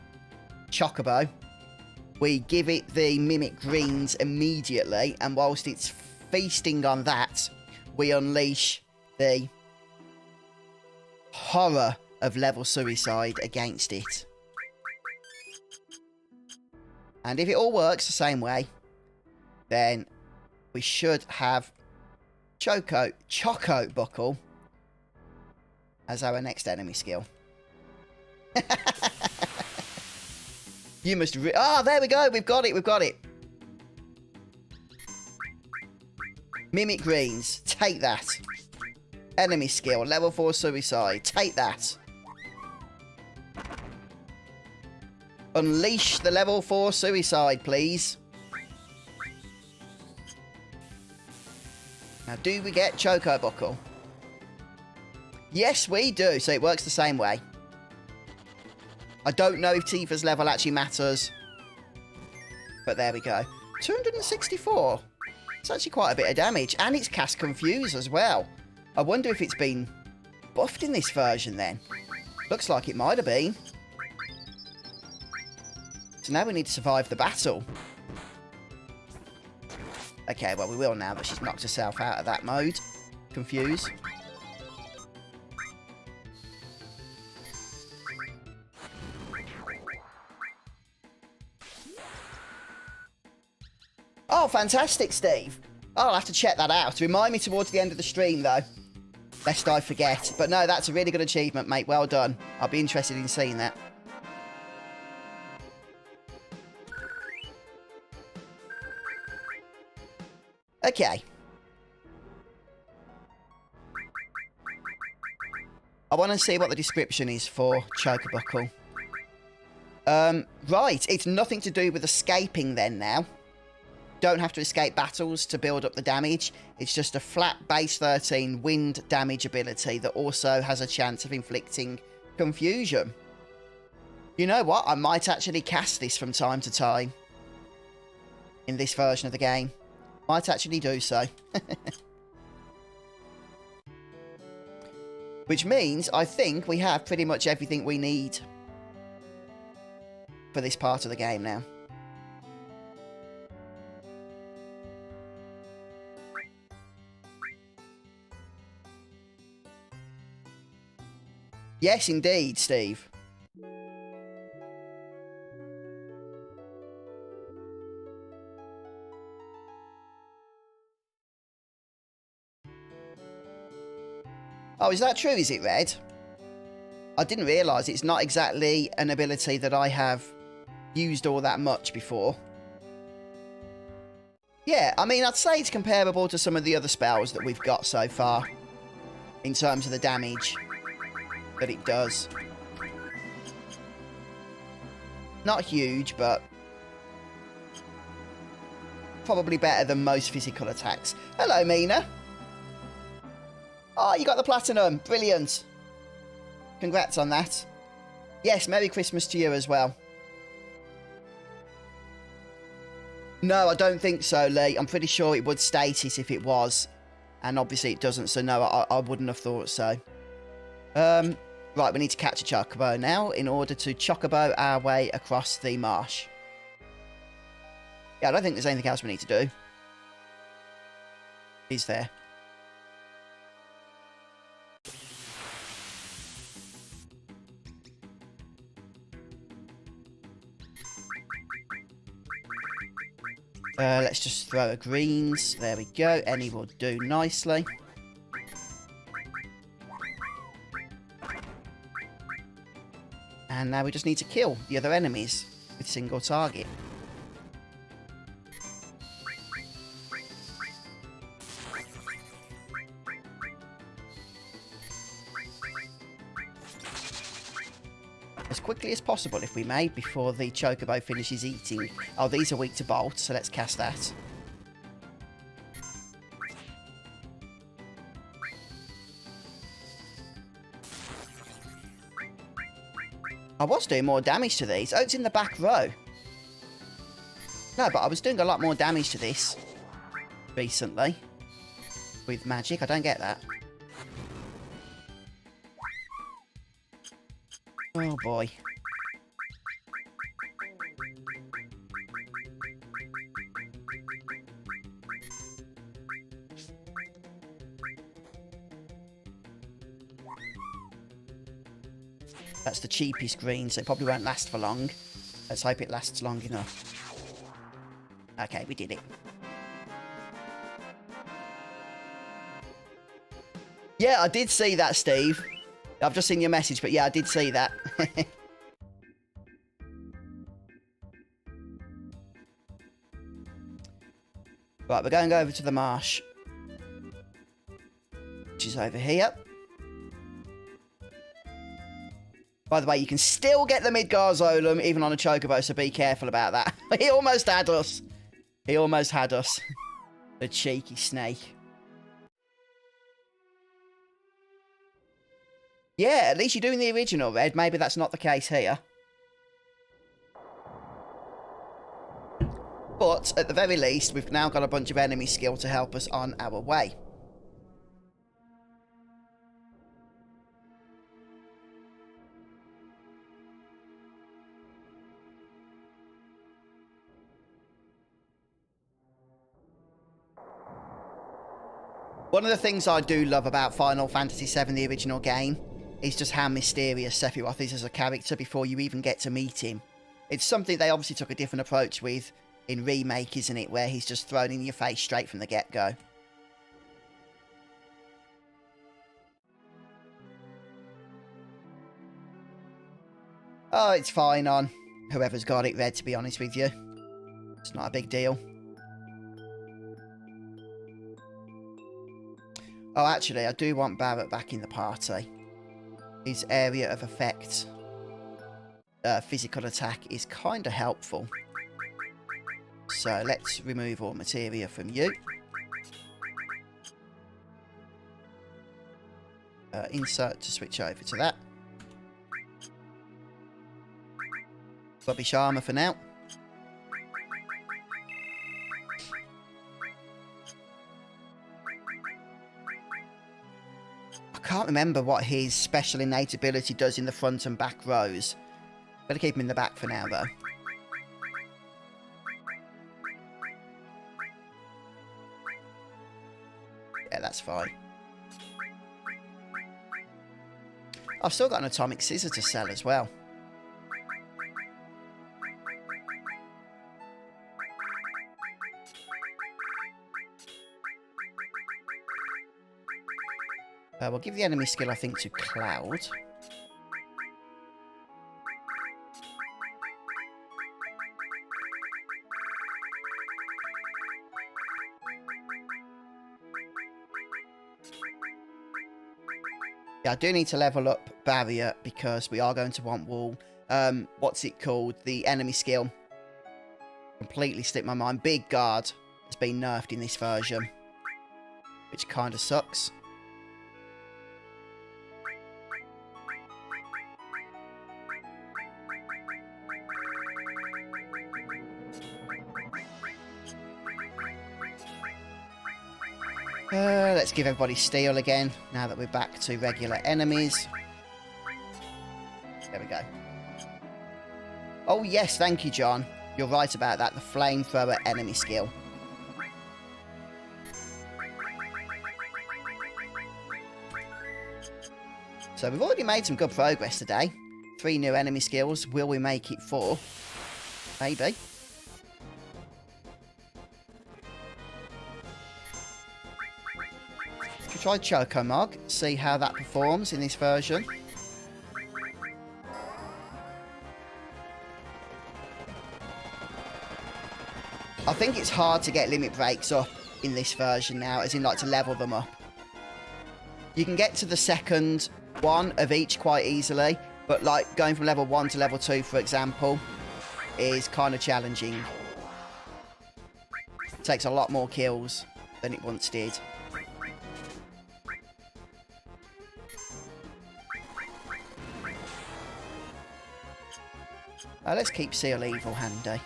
we give it the mimic greens immediately, and whilst it's feasting on that, we unleash the horror of level suicide against it. And if it all works the same way, then we should have Choco Buckle as our next enemy skill. You must... Ah, there we go. We've got it. We've got it. Mimic Greens. Take that. Enemy skill. Level 4 suicide. Take that. Unleash the level 4 suicide, please. Now, do we get Choco Buckle? Yes, we do. So it works the same way. I don't know if Tifa's level actually matters. But there we go. 264. It's actually quite a bit of damage. And it's cast Confuse as well. I wonder if it's been buffed in this version then. Looks like it might have been. So now we need to survive the battle. Okay, well, we will now that she's knocked herself out of that mode. Confuse. Oh, fantastic, Steve. I'll have to check that out. Remind me towards the end of the stream, though. Lest I forget. But no, that's a really good achievement, mate. Well done. I'll be interested in seeing that. Okay. I want to see what the description is for Chocobuckle. Right. It's nothing to do with escaping then now. Don't have to escape battles to build up the damage. It's just a flat base 13 wind damage ability that also has a chance of inflicting confusion. You know what? I might actually cast this from time to time in this version of the game. Might actually do so. Which means I think we have pretty much everything we need for this part of the game now. Yes, indeed, Steve. Oh, is that true? Is it red? I didn't realise it's not exactly an ability that I have used all that much before. Yeah, I mean, I'd say it's comparable to some of the other spells that we've got so far in terms of the damage that it does. Not huge, but probably better than most physical attacks. Hello, Mina. Oh, you got the platinum. Brilliant. Congrats on that. Yes, Merry Christmas to you as well. No, I don't think so, Lee. I'm pretty sure it would state it if it was. And obviously it doesn't, so no, I wouldn't have thought so. Right, we need to catch a chocobo now in order to chocobo our way across the marsh. Yeah, I don't think there's anything else we need to do. Is there? Let's just throw a greens. There we go. Any will do nicely. And now we just need to kill the other enemies with single target. As quickly as possible, if we may, before the chocobo finishes eating. Oh, these are weak to bolt, so let's cast that. I was doing more damage to these. Oh, it's in the back row. No, but I was doing a lot more damage to this recently with magic. I don't get that. Oh boy. That's the cheapest green, so it probably won't last for long. Let's hope it lasts long enough. Okay, we did it. Yeah, I did see that, Steve. I've just seen your message, but yeah, I did see that. Right, we're going over to the marsh, which is over here. By the way, you can still get the Midgar Zolom even on a chocobo, so be careful about that. He almost had us. He almost had us. The cheeky snake. Yeah, at least you're doing the original, Red. Maybe that's not the case here. But, at the very least, we've now got a bunch of enemy skill to help us on our way. One of the things I do love about Final Fantasy VII, the original game, is just how mysterious Sephiroth is as a character before you even get to meet him. It's something they obviously took a different approach with in Remake, isn't it? Where he's just thrown in your face straight from the get-go. Oh, it's fine on whoever's got it, Red, to be honest with you. It's not a big deal. Oh, actually, I do want Berub back in the party. His area of effect, physical attack, is kind of helpful. So let's remove all materia from you. Insert to switch over to that. Rubbish armour for now. I can't remember what his special innate ability does in the front and back rows. Better keep him in the back for now, though. Yeah, that's fine. I've still got an atomic scissor to sell as well. We'll give the enemy skill, I think, to Cloud. Yeah, I do need to level up Barrier because we are going to want Wall. What's it called? The enemy skill. Completely slipped my mind. Big Guard has been nerfed in this version, which kind of sucks. Let's give everybody steel again, now that we're back to regular enemies. There we go. Oh yes, thank you, John. You're right about that, the flamethrower enemy skill. So we've already made some good progress today. 3 new enemy skills. Will we make it 4? Maybe. We'll try Chocomog, see how that performs in this version. I think it's hard to get limit breaks up in this version now, as in like to level them up. You can get to the second one of each quite easily, but like going from level 1 to level 2, for example, is kind of challenging. It takes a lot more kills than it once did. Let's keep Seal Evil handy.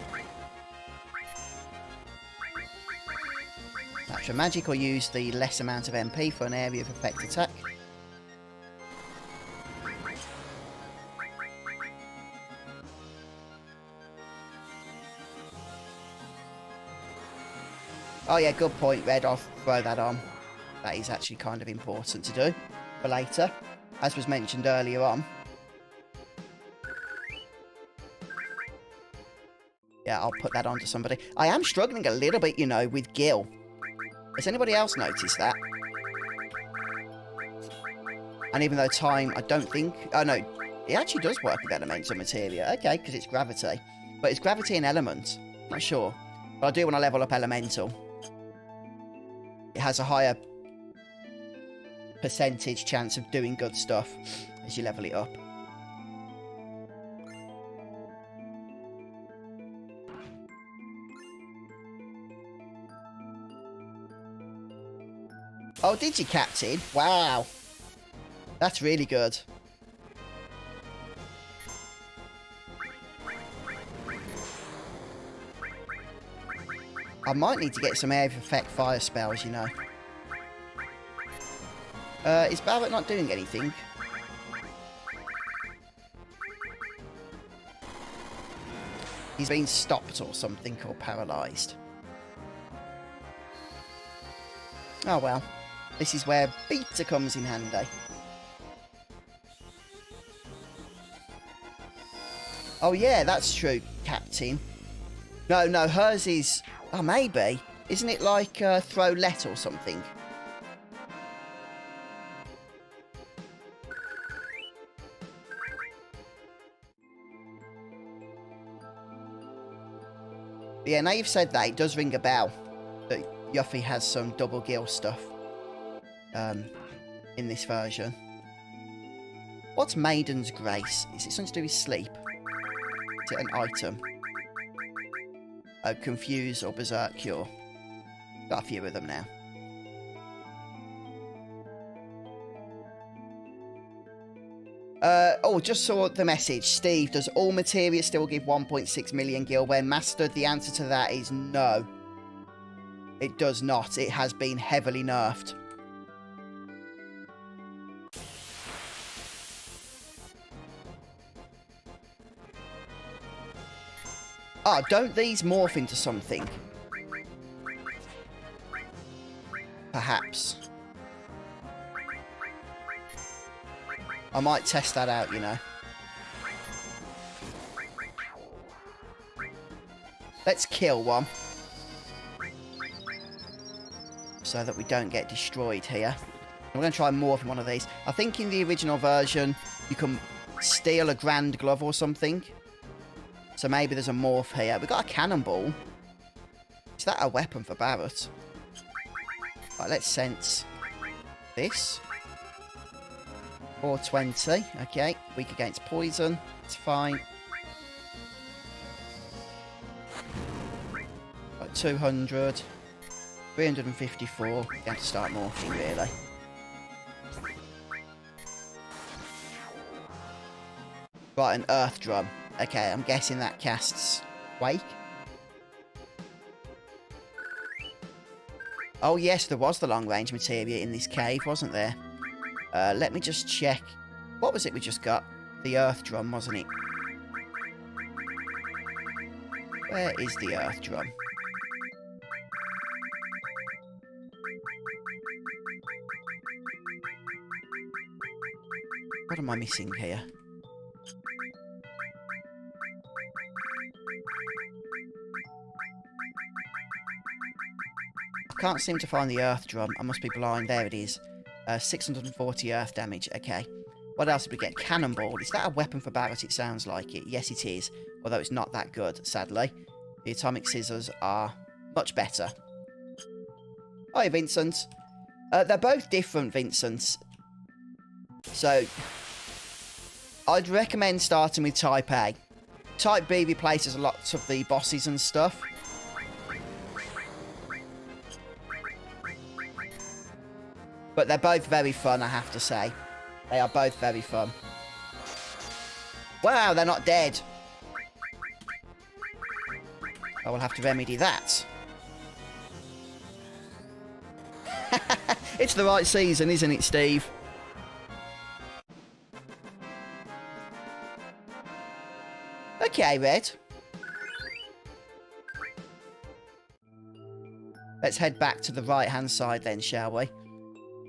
Natural Magic, or use the less amount of MP for an area of effect attack. Oh yeah, good point, Red. I'll throw that on. That is actually kind of important to do for later, as was mentioned earlier on. Yeah, I'll put that on to somebody. I am struggling a little bit, you know, with Gil. Has anybody else noticed that? And even though time, I don't think... Oh, no. It actually does work with elemental materia. Okay, because it's gravity. But it's gravity and element. Not sure. But I do want to level up elemental. It has a higher percentage chance of doing good stuff as you level it up. Oh, did you, Captain? Wow. That's really good. I might need to get some area of effect fire spells, you know. Is Barrett not doing anything? He's been stopped or something, or paralysed. Oh well. This is where beta comes in handy. Oh yeah, that's true, Captain. No, hers is... Oh, maybe. Isn't it like throw let or something? But yeah, now you've said that, it does ring a bell. That Yuffie has some double Gil stuff. In this version. What's Maiden's Grace? Is it something to do with sleep? Is it an item? Oh, Confuse or Berserk Cure. Got a few of them now. Oh, just saw the message. Steve, does all materia still give 1.6 million Gil when mastered? The answer to that is no. It does not. It has been heavily nerfed. Ah, don't these morph into something? Perhaps. I might test that out, you know. Let's kill one. So that we don't get destroyed here. I'm going to try and morph in one of these. I think in the original version, you can steal a Grand Glove or something. So maybe there's a morph here. We've got a cannonball. Is that a weapon for Barrett? Right, let's sense this. 420. Okay. Weak against poison. It's fine. Right, 200. 354. You have to start morphing, really. Right, an Earth Drum. Okay, I'm guessing that casts Quake. Oh yes, there was the long-range materia in this cave, wasn't there? Let me just check. What was it we just got? The Earth Drum, wasn't it? Where is the Earth Drum? What am I missing here? I can't seem to find the Earth Drum. I must be blind. There it is. 640 earth damage. Okay. What else did we get? Cannonball. Is that a weapon for Barrett? It sounds like it. Yes, it is. Although it's not that good, sadly. The atomic scissors are much better. Hi, Vincent. They're both different, Vincent. So, I'd recommend starting with Type A. Type B replaces lots of the bosses and stuff. But they're both very fun, I have to say. They are both very fun. Wow, they're not dead. I will have to remedy that. It's the right season, isn't it, Steve? Okay, Red. Let's head back to the right-hand side then, shall we?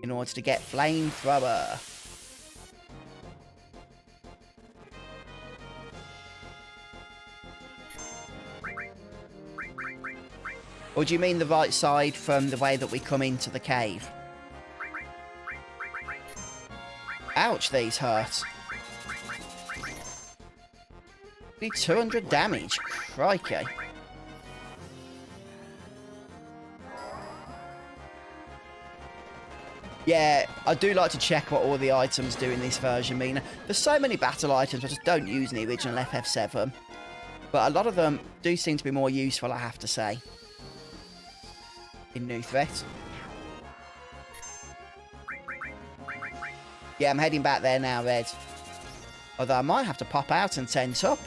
In order to get Flamethrower. Or do you mean the right side from the way that we come into the cave? Ouch, these hurt. Only 200 damage. Crikey. Yeah, I do like to check what all the items do in this version. I mean, there's so many battle items I just don't use in the original FF7. But a lot of them do seem to be more useful, I have to say. In New Threat. Yeah, I'm heading back there now, Red. Although I might have to pop out and tent up.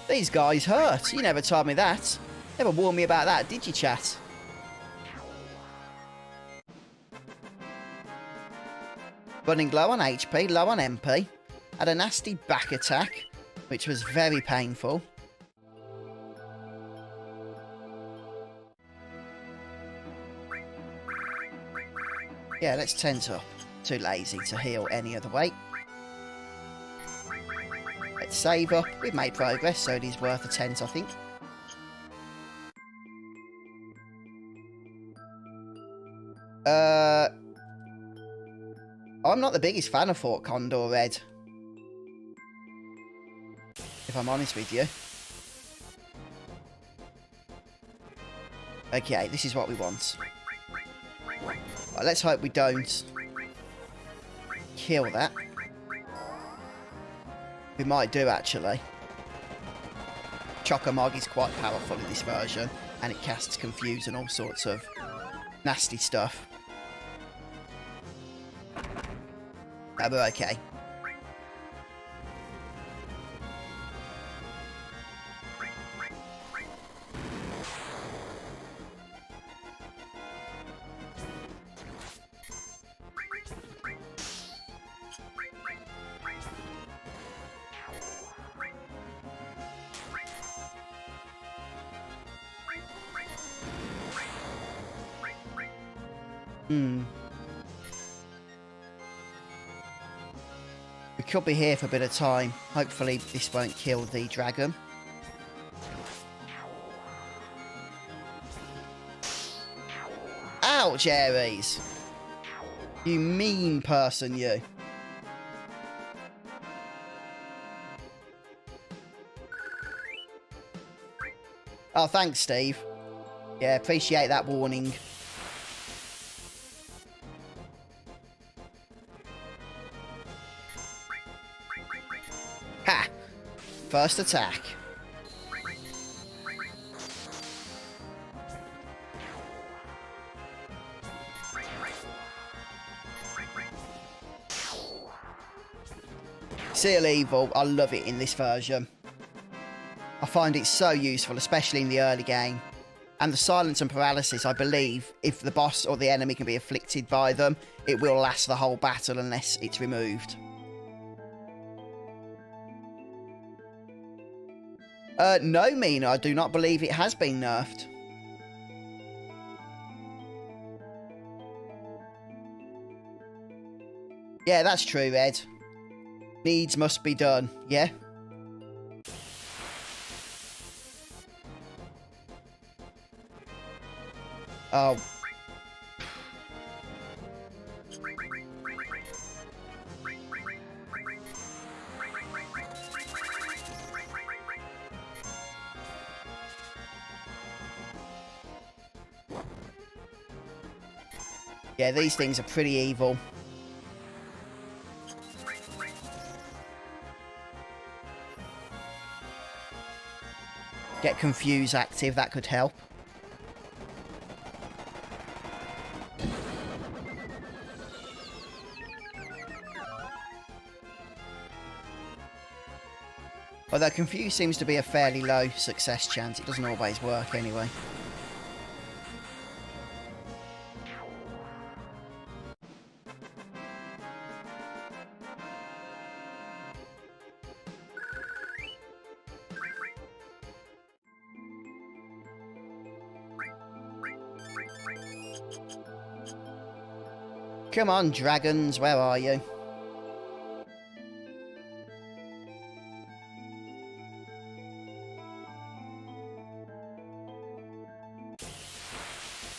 These guys hurt. You never told me that. Never warned me about that, did you, chat? Running low on HP, low on MP. Had a nasty back attack, which was very painful. Yeah, let's tent up. Too lazy to heal any other way. Let's save up. We've made progress, so it is worth a tent, I think. I'm not the biggest fan of Fort Condor, Red. If I'm honest with you. Okay, this is what we want. Right, let's hope we don't kill that. We might do, actually. Chocomog is quite powerful in this version, and it casts Confuse and all sorts of nasty stuff. Oh, we're okay. We could be here for a bit of time. Hopefully this won't kill the dragon. Ouch, Ares! You mean person, you. Oh, thanks, Steve. Yeah, appreciate that warning. Ha! First attack. Seal Evil, I love it in this version. I find it so useful, especially in the early game. And the silence and paralysis, I believe, if the boss or the enemy can be afflicted by them, it will last the whole battle unless it's removed. No, Mina, I do not believe it has been nerfed. Yeah, that's true, Ed. Needs must be done, yeah? Oh. Yeah, these things are pretty evil. Get Confuse active, that could help. Although Confuse seems to be a fairly low success chance, it doesn't always work anyway. Come on, dragons, where are you?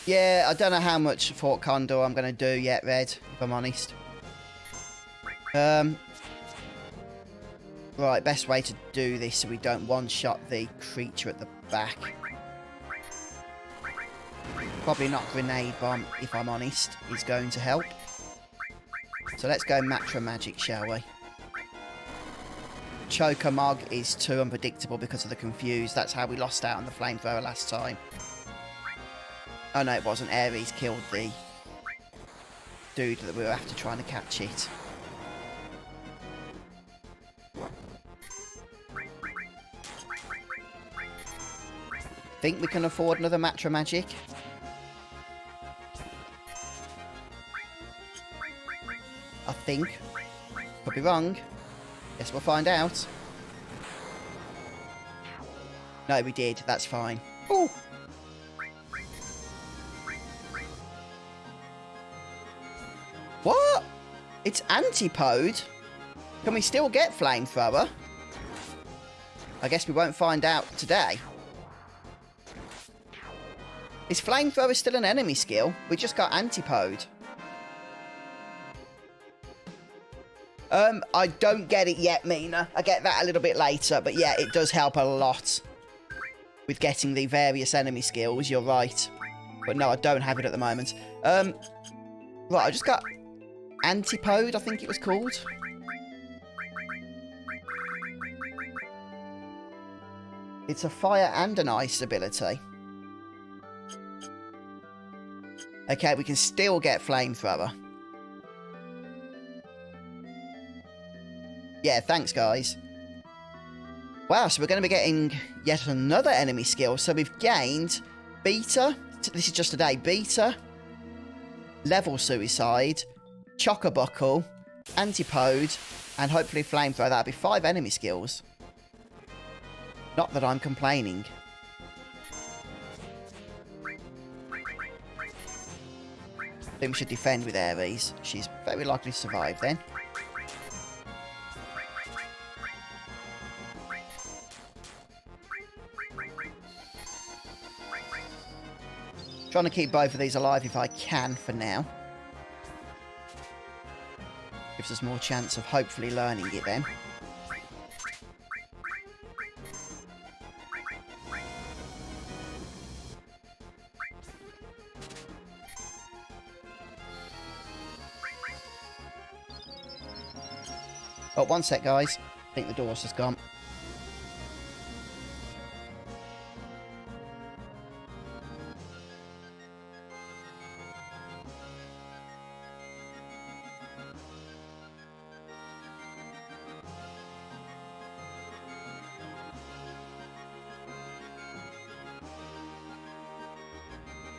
Yeah, I don't know how much Fort Condor I'm going to do yet, Red, if I'm honest. Right, best way to do this so we don't one-shot the creature at the back. Probably not Grenade Bomb, if I'm honest, is going to help. So let's go Matra Magic, shall we? Chokamog is too unpredictable because of the Confuse. That's how we lost out on the Flamethrower last time. Oh no, it wasn't. Ares killed the dude that we were after trying to catch it. Think we can afford another Matra Magic? I think. Could be wrong. Guess we'll find out. No, we did. That's fine. Ooh. What? It's Antipode? Can we still get Flamethrower? I guess we won't find out today. Is Flamethrower still an enemy skill? We just got Antipode. I don't get it yet, Mina. I get that a little bit later. But yeah, it does help a lot with getting the various enemy skills. You're right. But no, I don't have it at the moment. Right, I just got Antipode, I think it was called. It's a fire and an ice ability. Okay, we can still get Flamethrower. Yeah, thanks, guys. Wow, so we're going to be getting yet another enemy skill. So we've gained Beta. This is just today. Beta. Level Suicide. Chocobuckle. Antipode. And hopefully Flamethrower. That'll be 5 enemy skills. Not that I'm complaining. I think we should defend with Ares. She's very likely to survive then. Trying to keep both of these alive if I can for now. Gives us more chance of hopefully learning it then. Oh, one sec, guys. I think the door's just gone.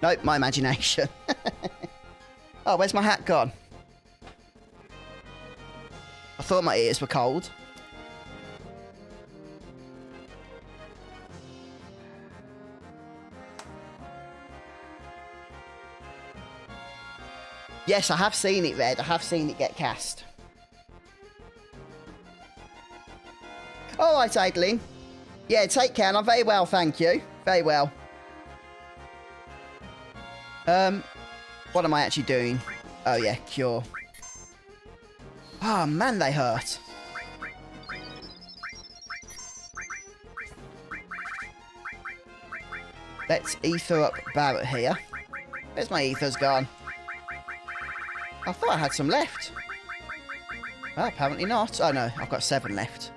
Nope, my imagination. Oh, where's my hat gone? I thought my ears were cold. Yes, I have seen it, Red. I have seen it get cast. All right, Adeline. Yeah, take care. I'm very well, thank you. Very well. What am I actually doing? Oh, yeah, cure. Oh, man, they hurt. Let's ether up Barrett here. Where's my ethers gone? I thought I had some left. Oh, apparently not. Oh, no. I've got 7 left.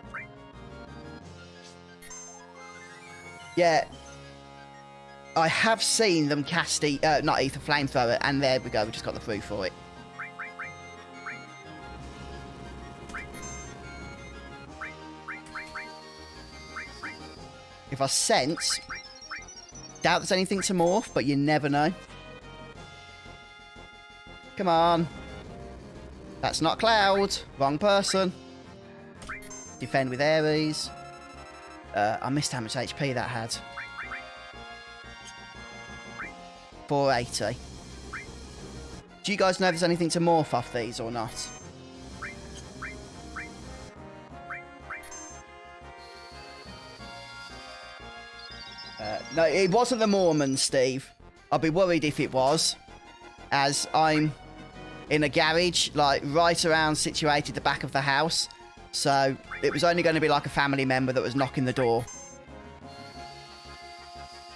Yeah. I have seen them cast not Ether Flamethrower, and there we go. We just got the proof for it. If I sense... Doubt there's anything to morph, but you never know. Come on. That's not Cloud. Wrong person. Defend with Ares. I missed how much HP that had. 480. Do you guys know if there's anything to morph off these or not? No, it wasn't the Mormon, Steve. I'd be worried if it was, as I'm in a garage, like, right around situated at the back of the house. So, it was only going to be like a family member that was knocking the door.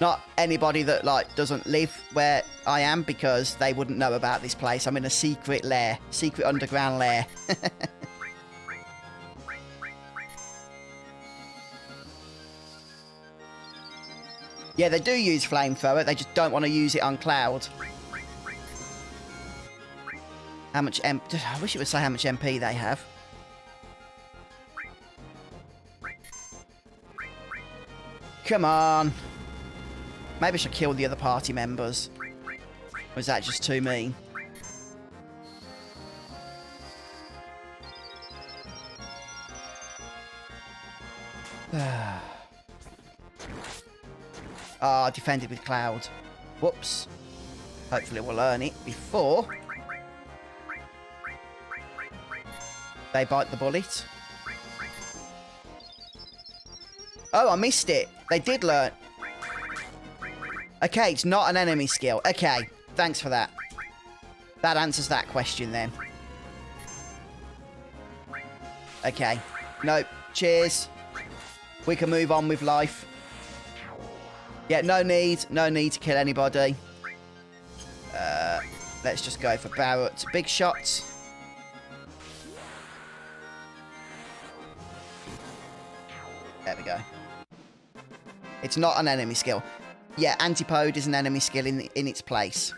Not anybody that, like, doesn't live where I am, because they wouldn't know about this place. I'm in a secret lair. Secret underground lair. Yeah, they do use Flamethrower. They just don't want to use it on Cloud. How much I wish it would say how much MP they have. Come on. Maybe I should kill the other party members. Or is that just too mean? Ah, defended with Cloud. Whoops. Hopefully we'll learn it before they bite the bullet. Oh, I missed it. They did learn. Okay, it's not an enemy skill. Okay, thanks for that. That answers that question then. Okay. Nope. Cheers. We can move on with life. Yeah, no need to kill anybody. Let's just go for Barrett. Big shots. There we go. It's not an enemy skill. Yeah, Antipode is an enemy skill in its place.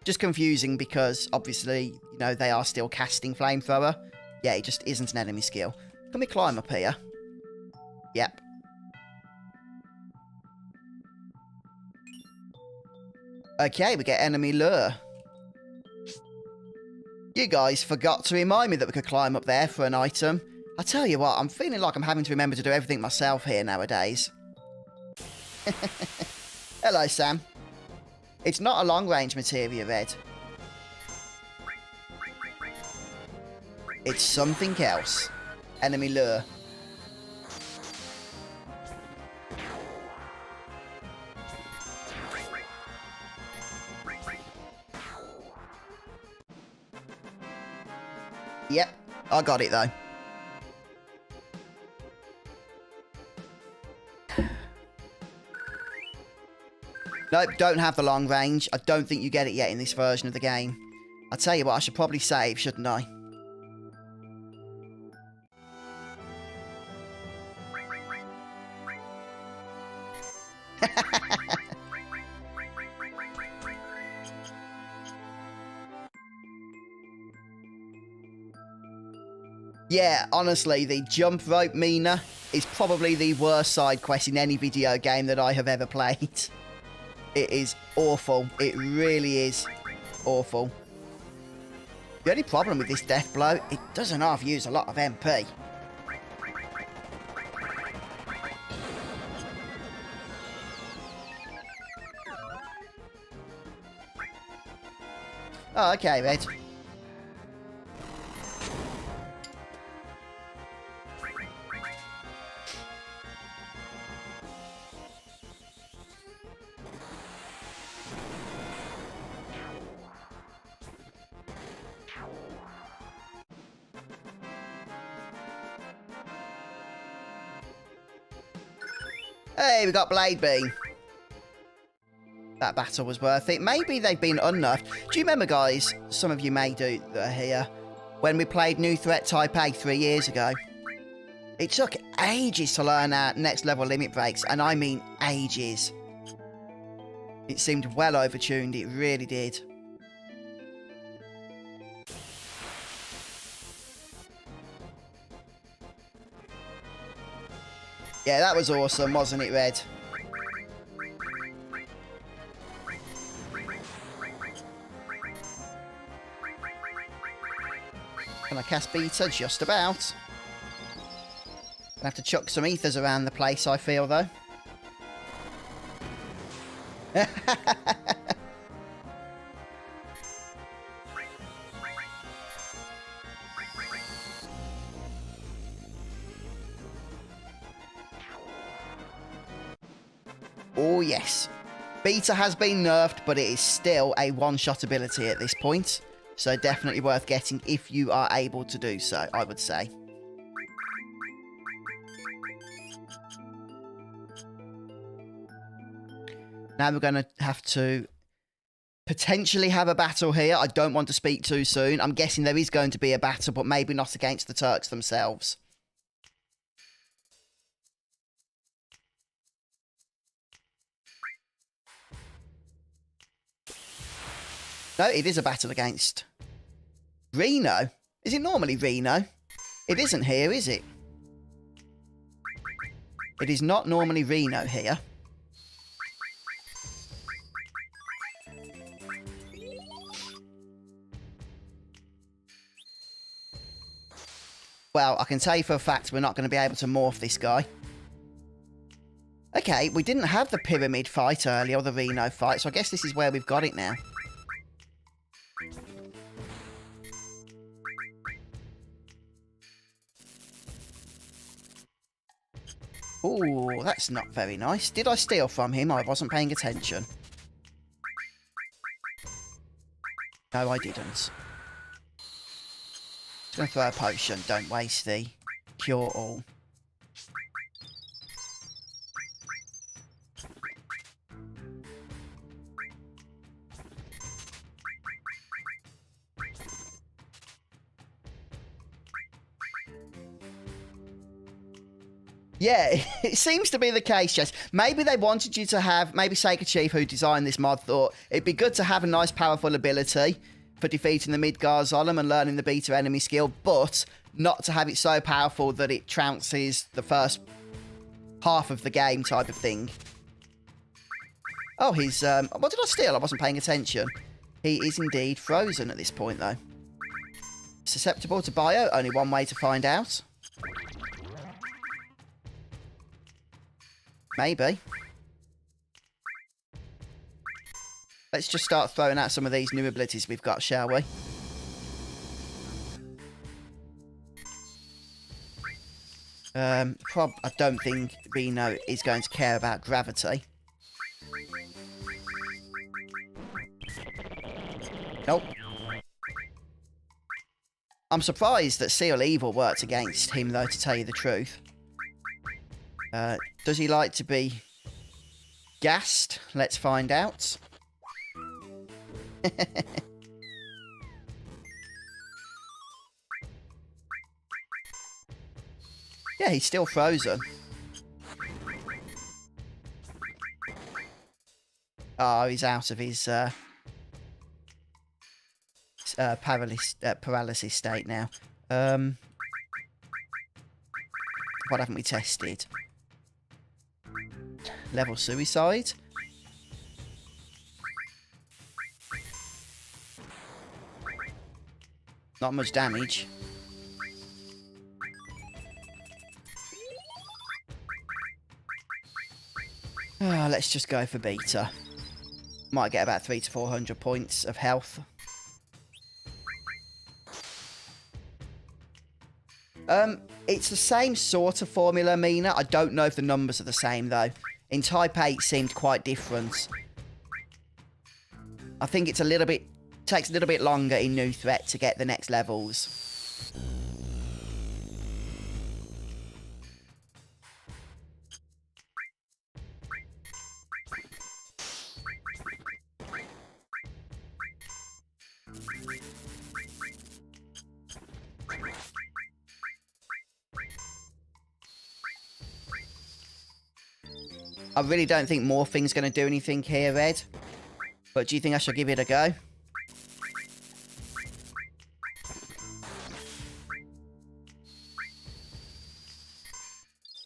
Just confusing because, obviously, you know, they are still casting Flamethrower. Yeah, it just isn't an enemy skill. Can we climb up here? Yep. Okay, we get enemy lure. You guys forgot to remind me that we could climb up there for an item. I tell you what, I'm feeling like I'm having to remember to do everything myself here nowadays. Hello, Sam. It's not a long-range materia, Red. It's something else. Enemy lure. Yep, I got it though. Nope, don't have the long range. I don't think you get it yet in this version of the game. I'll tell you what, I should probably save, shouldn't I? Yeah, honestly, the jump rope Mina is probably the worst side quest in any video game that I have ever played. It is awful. It really is awful. The only problem with this death blow, it doesn't half use a lot of MP. Oh, okay, Red. Hey, we got Blade Beam. that battle was worth it. Maybe they've been unnerfed. Do you remember, guys, some of you may do that are here, when we played New Threat Type A 3 years ago? It took ages to learn our next level limit breaks, and I mean ages. It seemed well overtuned, it really did. Yeah, that was awesome, wasn't it, Red? Can I cast Beta? Just about. Gonna have to chuck some ethers around the place, I feel, though. Oh, yes. Beta has been nerfed, but it is still a one-shot ability at this point. So definitely worth getting if you are able to do so, I would say. Now we're going to have to potentially have a battle here. I don't want to speak too soon. I'm guessing there is going to be a battle, but maybe not against the Turks themselves. No, it is a battle against Reno. Is it normally Reno? It isn't here, is it? It is not normally Reno here. Well, I can tell you for a fact we're not going to be able to morph this guy. Okay, we didn't have the pyramid fight earlier, or the Reno fight, so I guess this is where we've got it now. Ooh, that's not very nice. Did I steal from him? I wasn't paying attention. No, I didn't. Just going to throw a potion. Don't waste the cure all. Yeah, it seems to be the case, Jess. Maybe they wanted you to have, maybe Sega Chief, who designed this mod, thought it'd be good to have a nice, powerful ability for defeating the Midgar Zolom and learning the beta enemy skill, but not to have it so powerful that it trounces the first half of the game type of thing. Oh, he's, what did I steal? I wasn't paying attention. He is indeed frozen at this point, though. Susceptible to bio, only one way to find out. Maybe. Let's just start throwing out some of these new abilities we've got, shall we? I don't think Reno is going to care about gravity. Nope. I'm surprised that Seal Evil worked against him, though, to tell you the truth. Does he like to be gassed? Let's find out. Yeah, he's still frozen. Oh, he's out of his paralysis state now. What haven't we tested? Level suicide. Not much damage. Let's just go for beta. Might get about 300 to 400 points of health. It's the same sort of formula, Mina. I don't know if the numbers are the same, though. In Type 8 seemed quite different. I think it's a little bit... takes a little bit longer in New Threat to get the next levels. I really don't think morphing's going to do anything here, Ed. But do you think I should give it a go?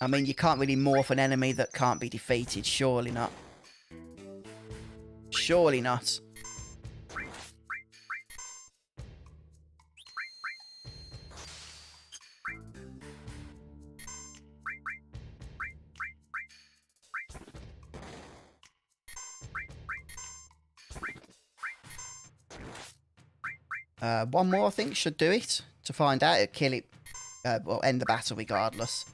I mean, you can't really morph an enemy that can't be defeated. Surely not. Surely not. One more, I think, should do it. To find out, it'll kill it. Well, end the battle regardless.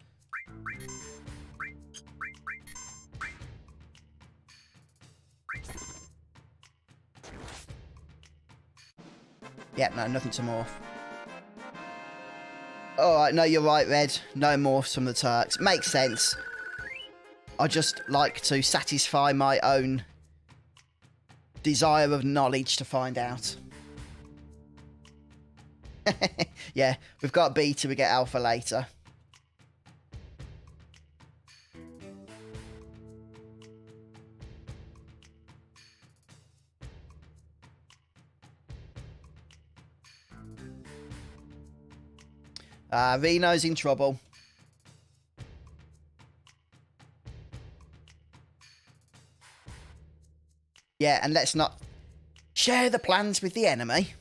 Yep, no, nothing to morph. Alright, no, you're right, Red. No morphs from the Turks. Makes sense. I just like to satisfy my own desire of knowledge to find out. Yeah, we've got beta, we get alpha later. Reno's in trouble. Yeah, and let's not share the plans with the enemy.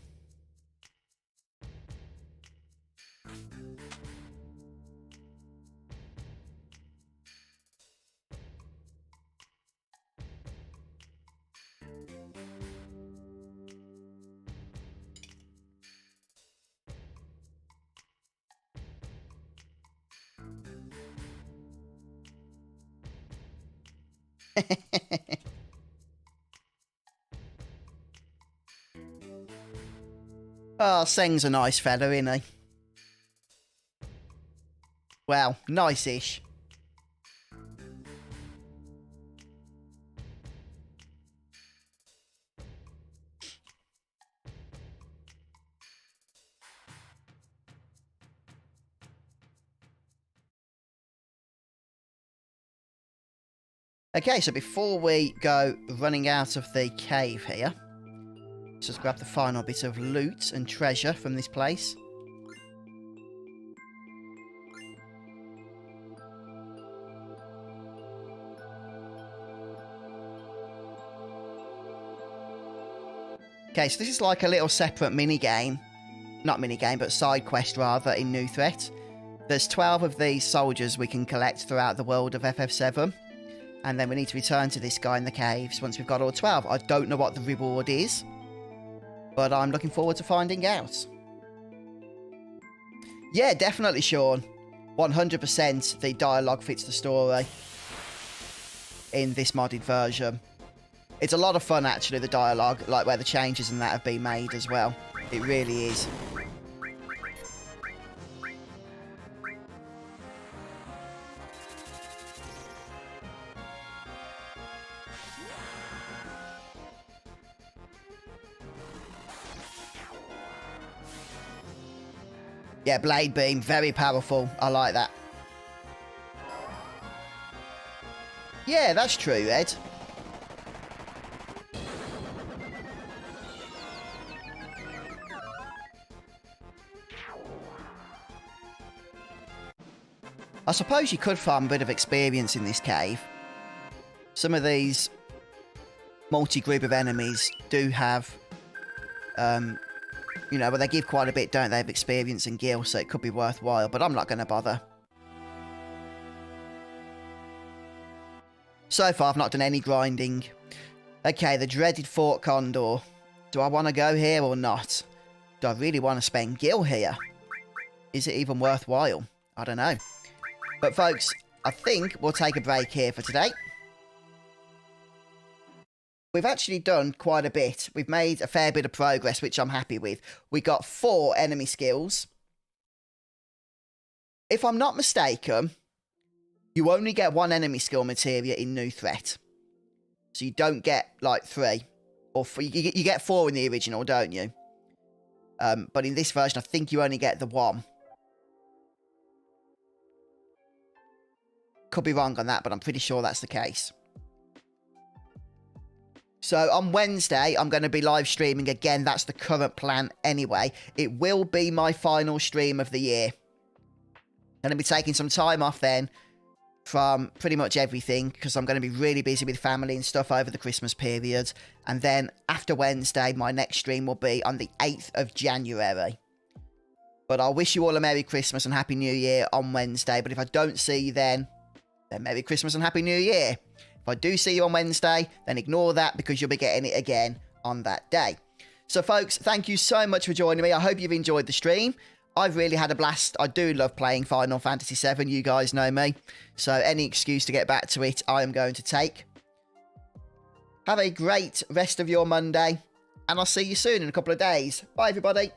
Oh, Seng's a nice fella, isn't he? Well, nice-ish. Okay, so before we go running out of the cave here, let's just grab the final bit of loot and treasure from this place. Okay, so this is like a little separate mini-game. Not mini-game, but side quest rather, in New Threat. There's 12 of these soldiers we can collect throughout the world of FF7. And then we need to return to this guy in the caves once we've got all 12. I don't know what the reward is, but I'm looking forward to finding out. Yeah, definitely, Sean. 100% the dialogue fits the story in this modded version. It's a lot of fun, actually, the dialogue, like where the changes and that have been made as well. It really is. Yeah, Blade Beam, very powerful. I like that. Yeah, that's true, Ed. I suppose you could farm a bit of experience in this cave. Some of these multi-group of enemies do have, you know, but they give quite a bit, don't they, of experience and gil, so it could be worthwhile, but I'm not going to bother. So far, I've not done any grinding. Okay, the dreaded Fort Condor. Do I want to go here or not? Do I really want to spend gil here? Is it even worthwhile? I don't know. But folks, I think we'll take a break here for today. We've actually done quite a bit. We've made a fair bit of progress, which I'm happy with. We got 4 enemy skills. If I'm not mistaken, you only get 1 enemy skill materia in New Threat. So you don't get, like, 3. Or 4. You get 4 in the original, don't you? But in this version, I think you only get the 1. Could be wrong on that, but I'm pretty sure that's the case. So on Wednesday, I'm going to be live streaming again. That's the current plan anyway. It will be my final stream of the year. I'm going to be taking some time off then from pretty much everything because I'm going to be really busy with family and stuff over the Christmas period. And then after Wednesday, my next stream will be on the 8th of January. But I'll wish you all a Merry Christmas and Happy New Year on Wednesday. But if I don't see you then Merry Christmas and Happy New Year. If I do see you on Wednesday, then ignore that because you'll be getting it again on that day. So, folks, thank you so much for joining me. I hope you've enjoyed the stream. I've really had a blast. I do love playing Final Fantasy VII. You guys know me. So, any excuse to get back to it, I am going to take. Have a great rest of your Monday. And I'll see you soon in a couple of days. Bye, everybody.